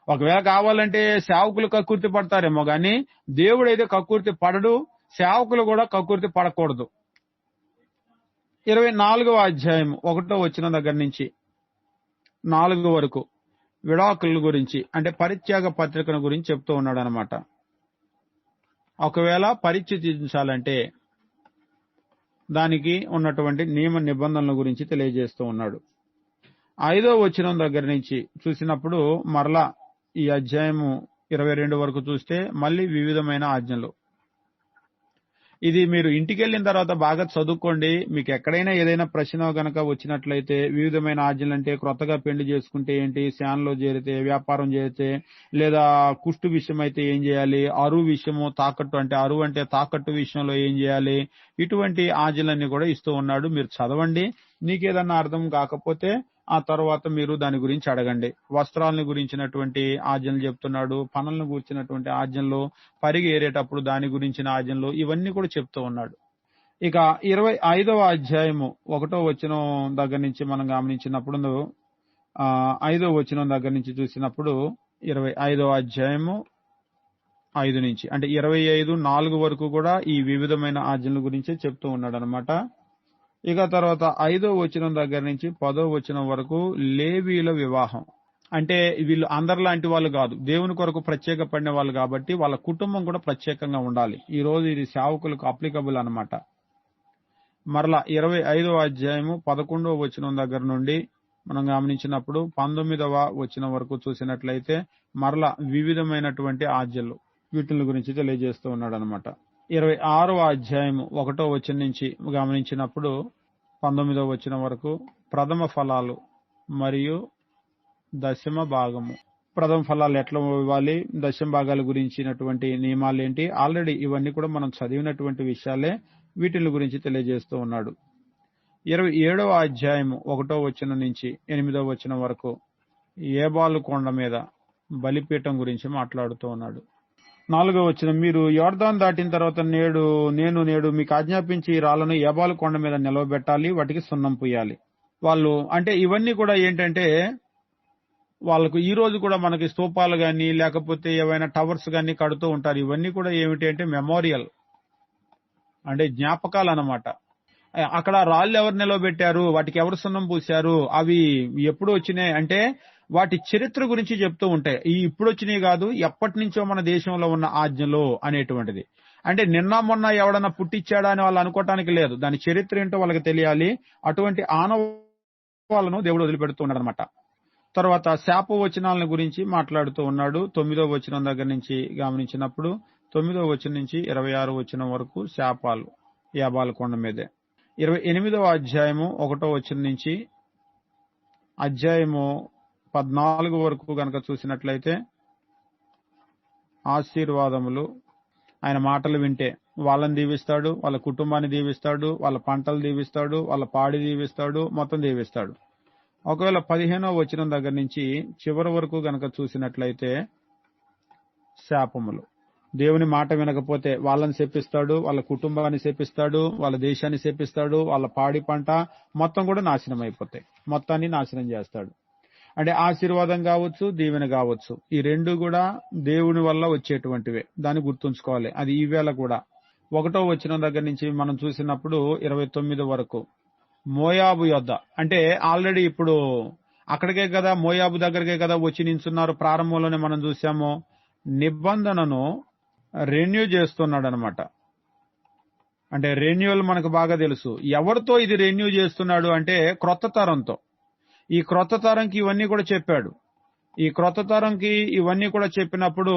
ఒకవేళ కావాలంటే సేవకులు కక్కుర్తి పడతారేమో గాని దేవుడైతే కక్కుర్తి పడడు, సేవకులు కూడా కక్కుర్తి పడకూడదు. 24వ అధ్యాయం 1వ వచనం దగ్గర నుంచి 4 వరకు విడాకుల గురించి అంటే పరిత్యాగ పత్రికను గురించి చెప్తూ ఉన్నాడు అనమాట. ఒకవేళ పరిత్యజించాలంటే దానికి ఉన్నటువంటి నియమ నిబంధనల గురించి తెలియజేస్తూ ఉన్నాడు. 5వ వచనం దగ్గర నుంచి చూసినప్పుడు మరలా ఈ అధ్యాయము 22 వరకు చూస్తే మళ్ళీ వివిధమైన ఆజ్ఞలు. ఇది మీరు ఇంటికి వెళ్ళిన తర్వాత బాగా చదువుకోండి. మీకు ఎక్కడైనా ఏదైనా ప్రశ్న గనక వచ్చినట్లయితే వివిధమైన ఆజ్ఞలు అంటే క్రొత్తగా పెళ్లి చేసుకుంటే ఏంటి, శాన్లో చేరితే, వ్యాపారం చేరితే, లేదా కుష్టు విషయం అయితే ఏం చేయాలి, అరువు విషయము, తాకట్టు అంటే అరువు అంటే తాకట్టు విషయంలో ఏం చేయాలి, ఇటువంటి ఆజ్ఞలన్నీ కూడా ఇస్తూ ఉన్నాడు. మీరు చదవండి. నీకేదన్నా అర్థం కాకపోతే ఆ తర్వాత మీరు దాని గురించి అడగండి. వస్త్రాలను గురించినటువంటి ఆజ్ఞలు చెప్తున్నాడు, పనులను గురించినటువంటి ఆజ్ఞలు, పరిగి ఏరేటప్పుడు దాని గురించిన ఆజ్ఞలు, ఇవన్నీ కూడా చెప్తూ ఉన్నాడు. ఇక 25వ అధ్యాయము 1వ వచనం దగ్గర నుంచి మనం గమనించినప్పుడు 5వ వచనం దగ్గర నుంచి చూసినప్పుడు 25వ అధ్యాయము 5 నుంచి అంటే 25:4 వరకు కూడా ఈ వివిధమైన ఆజ్ఞల గురించే చెప్తూ ఉన్నాడు అనమాట. ఇక తర్వాత 5వ వచనం దగ్గర నుంచి 10వ వచనం వరకు లేవీల వివాహం. అంటే వీళ్ళు అందరిలాంటి వాళ్ళు కాదు, దేవుని కొరకు ప్రత్యేక పడిన వాళ్ళు కాబట్టి వాళ్ళ కుటుంబం కూడా ప్రత్యేకంగా ఉండాలి. ఈ రోజు ఇది సేవకులకు అప్లికబుల్ అన్నమాట. మరలా 25వ అధ్యాయము 11వ వచనం దగ్గర నుండి మనం గమనించినప్పుడు 19వ వచనం వరకు చూసినట్లయితే మరలా వివిధమైనటువంటి ఆజ్ఞలు వీటిల గురించి తెలియజేస్తూ ఉన్నాడు అనమాట. 26వ అధ్యాయము 1వ వచనం నుంచి గమనించినప్పుడు 19వ వచనం వరకు ప్రథమ ఫలాలు మరియు దశమ భాగము ప్రథమ ఫలాలు ఎట్లా ఇవ్వాలి, దశమ భాగాల గురించినటువంటి నియమాలు ఏంటి, ఆల్రెడీ ఇవన్నీ కూడా మనం చదివినటువంటి విషయాలే. వీటిని గురించి తెలియజేస్తూ ఉన్నాడు. 27వ అధ్యాయము 1వ వచనం నుంచి 8వ వచనం వరకు ఏబాలు కొండ మీద బలిపీఠం గురించి మాట్లాడుతూ ఉన్నాడు. 4వ వచనం, మీరు యోర్దాను దాటిన తర్వాత నేడు మీకు ఆజ్ఞాపించి ఈ రాళ్లను ఏబాలు కొండ మీద నిలవబెట్టాలి, వాటికి సున్నం పూయాలి. వాళ్ళు అంటే ఇవన్నీ కూడా ఏంటంటే వాళ్ళకు ఈ రోజు కూడా మనకి స్తూపాలు గాని లేకపోతే ఏవైనా టవర్స్ గాని కడుతూ ఉంటారు. ఇవన్నీ కూడా ఏమిటి అంటే మెమోరియల్, అంటే జ్ఞాపకాలు అన్నమాట. అక్కడ రాళ్ళు ఎవరు నిలవబెట్టారు, వాటికి ఎవరు సున్నం పూశారు, అవి ఎప్పుడు వచ్చినాయి అంటే వాటి చరిత్ర గురించి చెప్తూ ఉంటాయి. ఈ ఇప్పుడు వచ్చినాయి కాదు, ఎప్పటి నుంచో మన దేశంలో ఉన్న ఆజ్ఞలు అనేటువంటిది. అంటే నిన్న మొన్న ఎవడన్నా పుట్టించాడా అని వాళ్ళు అనుకోవటానికి లేదు. దాని చరిత్ర ఏంటో వాళ్ళకి తెలియాలి. అటువంటి ఆనవాళ్ళను దేవుడు వదిలిపెడుతున్నాడు అనమాట. తర్వాత శాప వచనాలను గురించి మాట్లాడుతూ ఉన్నాడు. 9వ వచనం దగ్గర నుంచి గమనించినప్పుడు 9వ వచనం నుంచి 26వ వచనం వరకు శాపాలు యాబాల కొండ మీదే. 28వ అధ్యాయము 1వ వచనం నుంచి అధ్యాయము 14 వరకు గనక చూసినట్లయితే ఆశీర్వాదములు. ఆయన మాటలు వింటే వాళ్ళని దీవిస్తాడు, వాళ్ళ కుటుంబాన్ని దీవిస్తాడు, వాళ్ళ పంటలు దీవిస్తాడు, వాళ్ళ పాడి దీవిస్తాడు, మొత్తం దీవిస్తాడు. ఒకవేళ 15వ వచనం దగ్గర నుంచి చివరి వరకు గనక చూసినట్లయితే శాపములు. దేవుని మాట వినకపోతే వాళ్ళని శపిస్తాడు, వాళ్ళ కుటుంబాన్ని శపిస్తాడు, వాళ్ళ దేశాన్ని శపిస్తాడు, వాళ్ళ పాడి పంట మొత్తం కూడా నాశనం అయిపోతాయి. మొత్తాన్ని నాశనం చేస్తాడు. అంటే ఆశీర్వాదం కావచ్చు, దీవెన కావచ్చు, ఈ రెండు కూడా దేవుని వల్ల వచ్చేటువంటివే. దాన్ని గుర్తుంచుకోవాలి. అది ఈవేళ కూడా 1వ వచనం దగ్గర నుంచి మనం చూసినప్పుడు 29 వరకు మోయాబు యొద్ద, అంటే ఆల్రెడీ ఇప్పుడు అక్కడికే కదా, మోయాబు దగ్గరకే కదా వచ్చి నించున్నారు. ప్రారంభంలోనే మనం చూసాము. నిబంధనను రెన్యూ చేస్తున్నాడు అనమాట. అంటే రెన్యూవల్ మనకు బాగా తెలుసు. ఎవరితో ఇది రెన్యూ చేస్తున్నాడు అంటే క్రొత్త తరంతో. ఈ క్రొత్త తరంకి ఇవన్నీ కూడా చెప్పాడు. ఈ క్రొత్త తరంకి ఇవన్నీ కూడా చెప్పినప్పుడు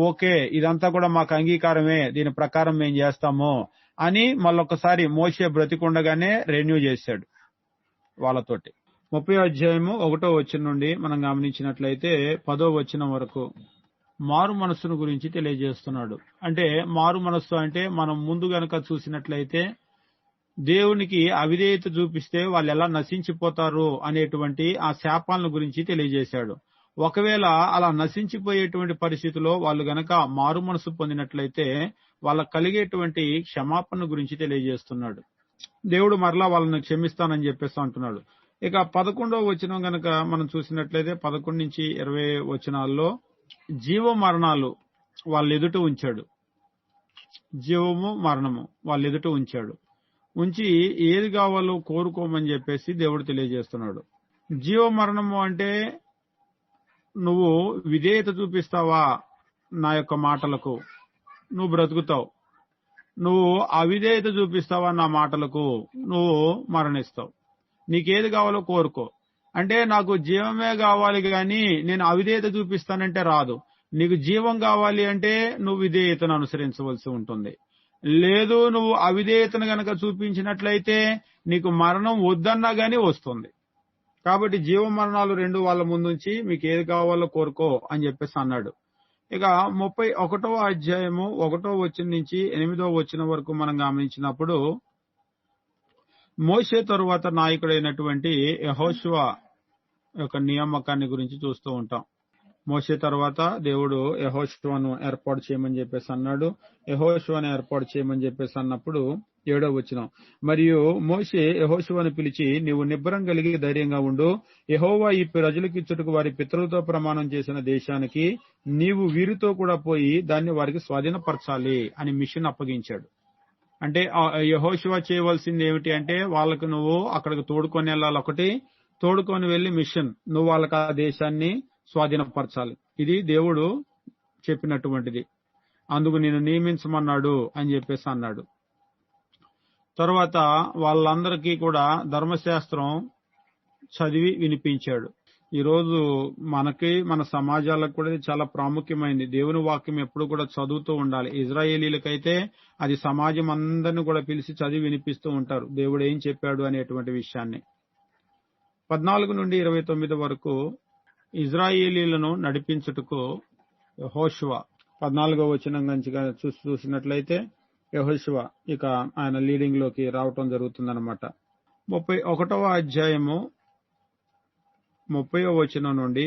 ఓకే, ఇదంతా కూడా మాకు అంగీకారమే, దీని ప్రకారం మేము చేస్తాము అని మళ్ళొకసారి మోషే బ్రతికుండగానే రెన్యూ చేశాడు వాళ్ళతోటి. 30వ అధ్యాయము 1వ వచనం నుండి మనం గమనించినట్లయితే 10వ వచనం వరకు మారు మనస్సును గురించి తెలియజేస్తున్నాడు. అంటే మారు మనస్సు అంటే మనం ముందు గనక చూసినట్లయితే దేవునికి అవిధేయత చూపిస్తే వాళ్ళు ఎలా నశించిపోతారు అనేటువంటి ఆ శాపాలను గురించి తెలియజేశాడు. ఒకవేళ అలా నశించిపోయేటువంటి పరిస్థితిలో వాళ్ళు గనక మారు మనసు పొందినట్లయితే వాళ్ళకు కలిగేటువంటి క్షమాపణ గురించి తెలియజేస్తున్నాడు. దేవుడు మరలా వాళ్ళని క్షమిస్తానని చెప్పేసి అంటున్నాడు. ఇక 11వ వచనం గనక మనం చూసినట్లయితే 11 నుంచి 20 వచనాల్లో జీవ మరణాలు వాళ్ళ ఎదుట ఉంచాడు. జీవము మరణము వాళ్ళ ఎదుట ఉంచాడు. ఉంచి ఏది కావాలో కోరుకోమని చెప్పేసి దేవుడు తెలియజేస్తున్నాడు. జీవ మరణము అంటే నువ్వు విధేయత చూపిస్తావా నా యొక్క మాటలకు, నువ్వు బ్రతుకుతావు. నువ్వు అవిధేయత చూపిస్తావా నా మాటలకు, నువ్వు మరణిస్తావు. నీకేది కావాలో కోరుకో. అంటే నాకు జీవమే కావాలి గాని నేను అవిధేయత చూపిస్తానంటే రాదు. నీకు జీవం కావాలి అంటే నువ్వు విధేయతను అనుసరించవలసి ఉంటుంది. లేదు, నువ్వు అవిధేయతను గనక చూపించినట్లయితే నీకు మరణం వద్దన్నా గానీ వస్తుంది. కాబట్టి జీవ మరణాలు రెండు వాళ్ళ ముందుంచి మీకు ఏది కావాలో కోరుకో అని చెప్పేసి అన్నాడు. ఇక 31వ అధ్యాయము 1వ వచనం నుంచి 8వ వచనం వరకు మనం గమనించినప్పుడు మోషే తరువాత నాయకుడైనటువంటి యెహోషువ యొక్క నియామకాన్ని గురించి చూస్తూ ఉంటాం. మోషే తర్వాత దేవుడు యెహోషువను ఏర్పాటు చేయమని చెప్పేసి అన్నాడు. యెహోషువను ఏర్పాటు చేయమని చెప్పేసి అన్నప్పుడు 7వ వచనం, మరియు మోషే యెహోషువను పిలిచి, నీవు నిబ్బరం కలిగి ధైర్యంగా ఉండు. యెహోవా ఈ ప్రజలకిచ్చుటకు వారి పితరులతో ప్రమాణం చేసిన దేశానికి నీవు వీరితో కూడా పోయి దాన్ని వారికి స్వాధీనపరచాలి అని మిషన్ అప్పగించాడు. అంటే యెహోషువ చేయవలసింది ఏమిటి అంటే వాళ్ళకు నువ్వు అక్కడికి తోడుకొని వెళ్ళాలి. ఒకటి తోడుకొని వెళ్లి మిషన్, నువ్వు వాళ్ళకి ఆ దేశాన్ని స్వాధీనపరచాలి. ఇది దేవుడు చెప్పినటువంటిది. అందుకు నేను నియమించమన్నాడు అని చెప్పేసి అన్నాడు. తర్వాత వాళ్ళందరికీ కూడా ధర్మశాస్త్రం చదివి వినిపించాడు. ఈరోజు మనకి మన సమాజాలకు కూడా ఇది చాలా ప్రాముఖ్యమైనది. దేవుని వాక్యం ఎప్పుడు కూడా చదువుతూ ఉండాలి. ఇజ్రాయేలీలకైతే అది సమాజం అందరినీ కూడా పిలిచి చదివి వినిపిస్తూ ఉంటారు దేవుడు ఏం చెప్పాడు అనేటువంటి విషయాన్ని. 14 నుండి 29 వరకు ఇజ్రాయేలీలను నడిపించుటకు యెహోషువ 14వ వచనం గంచిగా చూసినట్లయితే యెహోషువ ఇక ఆయన లీడింగ్ లోకి రావటం జరుగుతుందన్నమాట. 31వ అధ్యాయము 30వ వచనం నుండి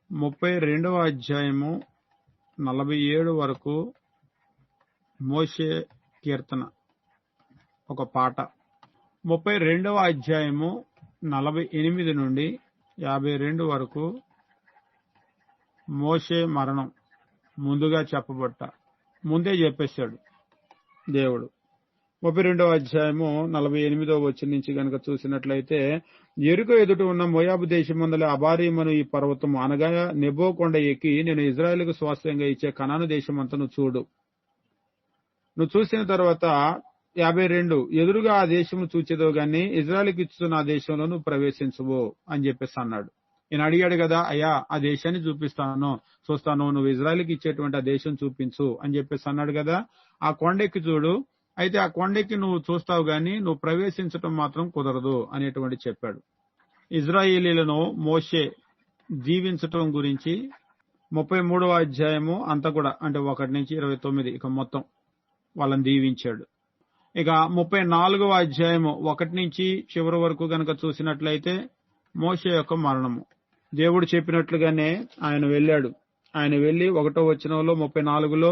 32వ అధ్యాయము 47 వరకు మోషే కీర్తన ఒక పాట. 32వ అధ్యాయము 48 నుండి 52 వరకు మోషే మరణం ముందుగా ముందే చెప్పేశాడు దేవుడు. 32వ అధ్యాయము 48వ వచనం నుంచి గనక చూసినట్లయితే, యెరికో ఎదుట ఉన్న మోయాబు దేశమందలి అబారీమను ఈ పర్వతం అనగా నెబో కొండ ఎక్కి నేను ఇజ్రాయేలుకు స్వాస్థ్యంగా ఇచ్చే కనాను దేశమంతా నువ్వు చూడు. నువ్వు చూసిన తర్వాత 52 ఎదురుగా ఆ దేశము చూచేదో గాని ఇజ్రాయేలుకి ఇస్తున్న ఆ దేశంలో నువ్వు ప్రవేశించవు అని చెప్పేసి అన్నాడు. ఈయన అడిగాడు కదా, అయ్యా ఆ దేశాన్ని చూస్తాను, నువ్వు ఇజ్రాయేలుకి ఇచ్చేటువంటి ఆ దేశం చూపించు అని చెప్పేసి అన్నాడు కదా. ఆ కొండెక్కి చూడు, అయితే ఆ కొండెక్కి నువ్వు చూస్తావు గాని నువ్వు ప్రవేశించటం మాత్రం కుదరదు అనేటువంటి చెప్పాడు. ఇజ్రాయేలీలను మోషే దీవించటం గురించి 33వ అధ్యాయము అంతా కూడా అంటే 1 నుంచి 29 ఇక మొత్తం వాళ్ళని దీవించాడు. ఇక 34వ అధ్యాయము 1 నుంచి చివరి వరకు గనక చూసినట్లయితే మోషే యొక్క మరణము. దేవుడు చెప్పినట్లుగానే ఆయన వెళ్ళాడు. ఆయన వెళ్లి 1వ వచనంలో 34లో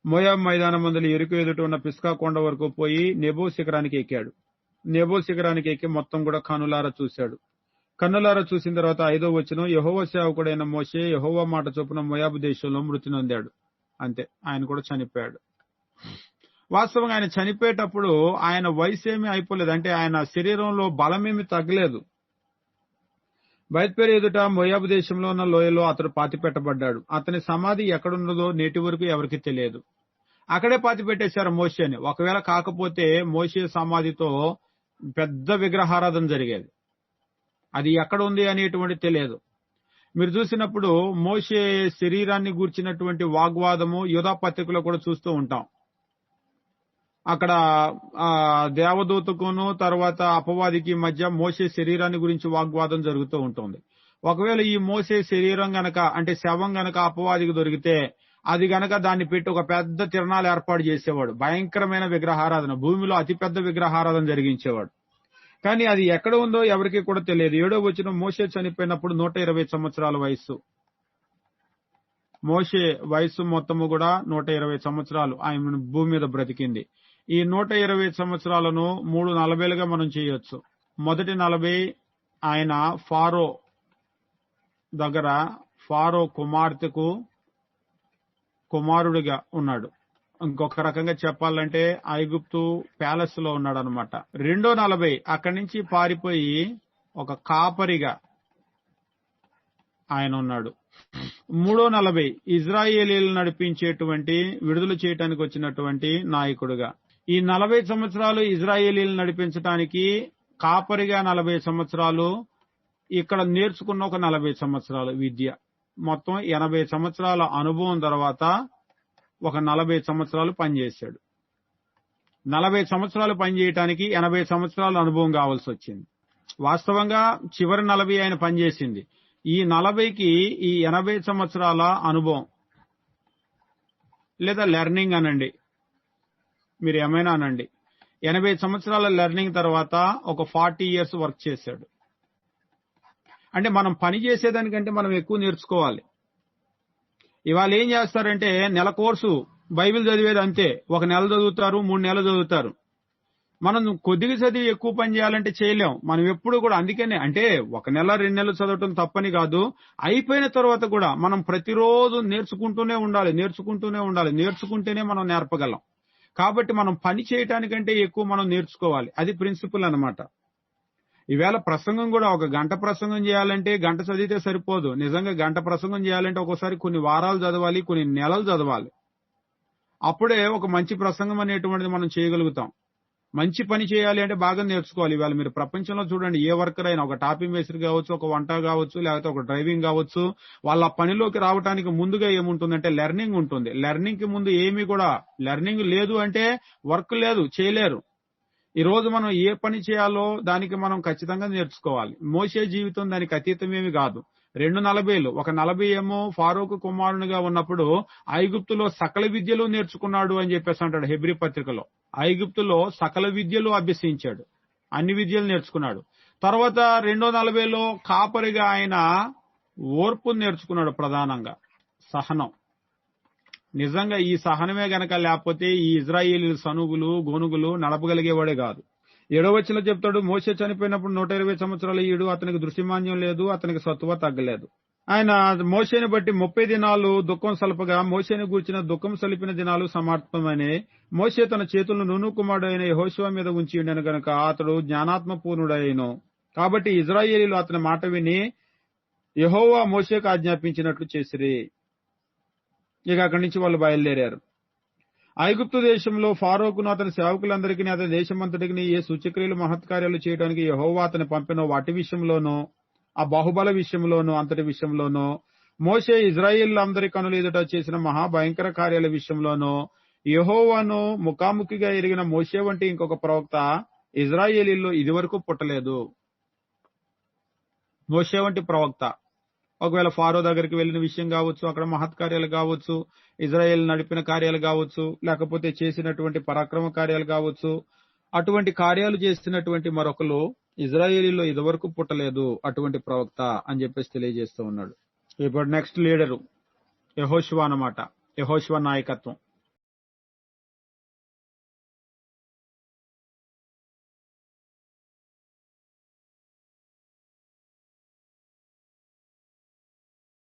మోయాబు మైదానం మందలి యెరికో ఎదుట ఉన్న పిస్కా కొండ వరకు పోయి నెబో శిఖరానికి ఎక్కాడు. నెబో శిఖరానికి ఎక్కి మొత్తం కూడా కన్నులారా చూశాడు. కన్నులారా చూసిన తర్వాత 5వ వచనం, యెహోవా సేవకుడైన మోషే యెహోవా మాట చొప్పున మోయాబు దేశంలో మృతి నొందాడు. అంతే, ఆయన కూడా చనిపోయాడు. వాస్తవంగా ఆయన చనిపోయేటప్పుడు ఆయన వయసు ఏమీ అయిపోలేదు, అంటే ఆయన శరీరంలో బలమేమి తగ్గలేదు. బయత్పేరు ఎదుట మోయాబు దేశంలో ఉన్న లోయలో అతడు పాతి పెట్టబడ్డాడు. అతని సమాధి ఎక్కడున్నదో నేటి వరకు ఎవరికి తెలియదు. అక్కడే పాతి పెట్టేశారు మోషేని. ఒకవేళ కాకపోతే మోషే సమాధితో పెద్ద విగ్రహారాధన జరిగేది. అది ఎక్కడ ఉంది అనేటువంటి తెలియదు. మీరు చూసినప్పుడు మోషే శరీరాన్ని గూర్చినటువంటి వాగ్వాదము యూదా పత్రికలో కూడా చూస్తూ ఉంటాం. అక్కడ దేవదూతకును తర్వాత అపవాదికి మధ్య మోషే శరీరాన్ని గురించి వాగ్వాదం జరుగుతూ ఉంటుంది. ఒకవేళ ఈ మోషే శరీరం గనక అంటే శవం గనక అపవాదికి దొరికితే అది గనక దాన్ని పెట్టి ఒక పెద్ద తిరణాలు ఏర్పాటు చేసేవాడు. భయంకరమైన విగ్రహారాధన, భూమిలో అతిపెద్ద విగ్రహారాధన జరిగించేవాడు. కానీ అది ఎక్కడ ఉందో ఎవరికి కూడా తెలియదు. 7వ వచనం, మోషే చనిపోయినప్పుడు 120 సంవత్సరాల వయస్సు. మోషే వయస్సు మొత్తము కూడా 120 సంవత్సరాలు ఆయన భూమి మీద బ్రతికింది. ఈ 120 సంవత్సరాలను 3 40లుగా మనం చేయొచ్చు. మొదటి 40 ఆయన ఫారో దగ్గర ఫారో కుమార్తెకు కుమారుడిగా ఉన్నాడు. ఇంకొక రకంగా చెప్పాలంటే ఐగుప్తు ప్యాలెస్ లో ఉన్నాడు అనమాట. రెండో 40 అక్కడి నుంచి పారిపోయి ఒక కాపరిగా ఆయన ఉన్నాడు. 3వ 40 ఇజ్రాయేలీలు నడిపించేటువంటి విడుదల చేయడానికి వచ్చినటువంటి నాయకుడుగా. ఈ 40 సంవత్సరాలు ఇజ్రాయేలీలు నడిపించడానికి కాపరిగా 40 సంవత్సరాలు, ఇక్కడ నేర్చుకున్న ఒక 40 సంవత్సరాలు విద్య, మొత్తం 80 సంవత్సరాల అనుభవం తర్వాత ఒక 40 సంవత్సరాలు పనిచేశాడు. 40 సంవత్సరాలు పనిచేయటానికి 80 సంవత్సరాల అనుభవం కావాల్సి వచ్చింది. వాస్తవంగా చివరి 40 ఆయన పనిచేసింది. ఈ 40కి ఈ 80 సంవత్సరాల అనుభవం లేదా లెర్నింగ్ అనండి, మీరు ఏమైనా అనండి. 80 సంవత్సరాల లెర్నింగ్ తర్వాత ఒక 40 years వర్క్ చేశాడు. అంటే మనం పని చేసేదానికంటే మనం ఎక్కువ నేర్చుకోవాలి. ఇవాళ ఏం చేస్తారంటే నెల కోర్సు బైబిల్ చదివేది అంతే, 1 నెల చదువుతారు, 3 నెలలు చదువుతారు. మనం కొద్దిగా చదివి ఎక్కువ పని చేయాలంటే చేయలేం. మనం ఎప్పుడు కూడా అందుకనే అంటే 1 నెల 2 నెలలు చదవటం తప్పని కాదు, అయిపోయిన తర్వాత కూడా మనం ప్రతిరోజు నేర్చుకుంటూనే ఉండాలి. నేర్చుకుంటేనే మనం నేర్పగలం. కాబట్టి మనం పని చేయటానికంటే ఎక్కువ మనం నేర్చుకోవాలి. అది ప్రిన్సిపల్ అన్నమాట. ఈవేళ ప్రసంగం కూడా 1 గంట ప్రసంగం చేయాలంటే గంట చదివితే సరిపోదు. నిజంగా గంట ప్రసంగం చేయాలంటే ఒక్కోసారి కొన్ని వారాలు చదవాలి, కొన్ని నెలలు చదవాలి. అప్పుడే ఒక మంచి ప్రసంగం అనేటువంటిది మనం చేయగలుగుతాం. మంచి పని చేయాలి అంటే బాగా నేర్చుకోవాలి. ఇవాళ మీరు ప్రపంచంలో చూడండి, ఏ వర్కర్ అయినా, ఒక టాపింగ్ మేస్త్రి కావచ్చు, ఒక వంట కావచ్చు, లేకపోతే ఒక డ్రైవింగ్ కావచ్చు, వాళ్ళ పనిలోకి రావడానికి ముందుగా ఏముంటుందంటే లెర్నింగ్ ఉంటుంది. లెర్నింగ్ కి ముందు ఏమీ కూడా లెర్నింగ్ లేదు అంటే వర్క్ లేదు, చేయలేరు. ఈ రోజు మనం ఏ పని చేయాలో దానికి మనం ఖచ్చితంగా నేర్చుకోవాలి. మోషే జీవితం దానికి అతీతమేమి కాదు. 2 40 ఒక 40 ఏమో ఫారూకు కుమారునిగా ఉన్నప్పుడు ఐగుప్తులో సకల విద్యలు నేర్చుకున్నాడు అని చెప్పేసి అంటాడు హెబ్రీ పత్రికలో. ఐగుప్తులో సకల విద్యలు అభ్యసించాడు, అన్ని విద్యలు నేర్చుకున్నాడు. తర్వాత 240లో కాపరిగా ఆయన ఓర్పు నేర్చుకున్నాడు, ప్రధానంగా సహనం. నిజంగా ఈ సహనమే గనక లేకపోతే ఈ ఇజ్రాయేలీల సనుగులు గోనుగులు నడపగలిగేవాడే కాదు. 7వ వచనంలో చెప్తాడు, మోషే చనిపోయినప్పుడు 120 సంవత్సరాల ఈడు, అతనికి దృష్టిమాన్యం లేదు, అతనికి సత్తువ తగ్గలేదు. ఆయన మోషేని బట్టి 30 దినాలు దుఃఖం సలపగా మోషేని గూర్చిన దుఃఖం సలిపిన దినాలు సమాప్తమని మోషే తన చేతులను నూను కుమారుడైన యెహోషువ మీద ఉంచి ఉండెను గనుక అతడు జ్ఞానాత్మ పూర్ణుడైను. కాబట్టి ఇజ్రాయేలీలు అతని మాట విని యెహోవా మోషేకు ఆజ్ఞాపించినట్లు చేసిరి. ఇక అక్కడి నుంచి వాళ్ళు బయలుదేరారు. ఐగుప్తు దేశంలో ఫారోకును అతని సేవకులందరికీ అతని దేశమంతటికి ఏ సూచక్రియలు మహత్కార్యాలు చేయడానికి యెహోవా అతని పంపిన వాటి విషయంలోనూ, ఆ బాహుబల విషయంలోనూ, అంతటి విషయంలోనూ, మోషే ఇజ్రాయేలీలందరి కనుల ఎదుట చేసిన మహాభయంకర కార్యాల విషయంలోనూ యెహోవాను ముఖాముఖిగా ఎరిగిన మోషే వంటి ఇంకొక ప్రవక్త ఇజ్రాయేలీల్లో ఇదివరకు పుట్టలేదు. మోషే వంటి ప్రవక్త ఒకవేళ ఫారో దగ్గరికి వెళ్లిన విషయం కావచ్చు, అక్కడ మహత్కార్యాలు కావచ్చు, ఇజ్రాయెల్ నడిపిన కార్యాలు కావచ్చు, లేకపోతే చేసినటువంటి పరాక్రమ కార్యాలు కావచ్చు, అటువంటి కార్యాలు చేసినటువంటి మరొకరు ఇజ్రాయేలీలో ఇదివరకు పుట్టలేదు అటువంటి ప్రవక్త అని చెప్పేసి తెలియజేస్తూ ఉన్నాడు. ఇప్పుడు నెక్స్ట్ లీడరు యెహోషువ అన్నమాట. యెహోషువ నాయకత్వం.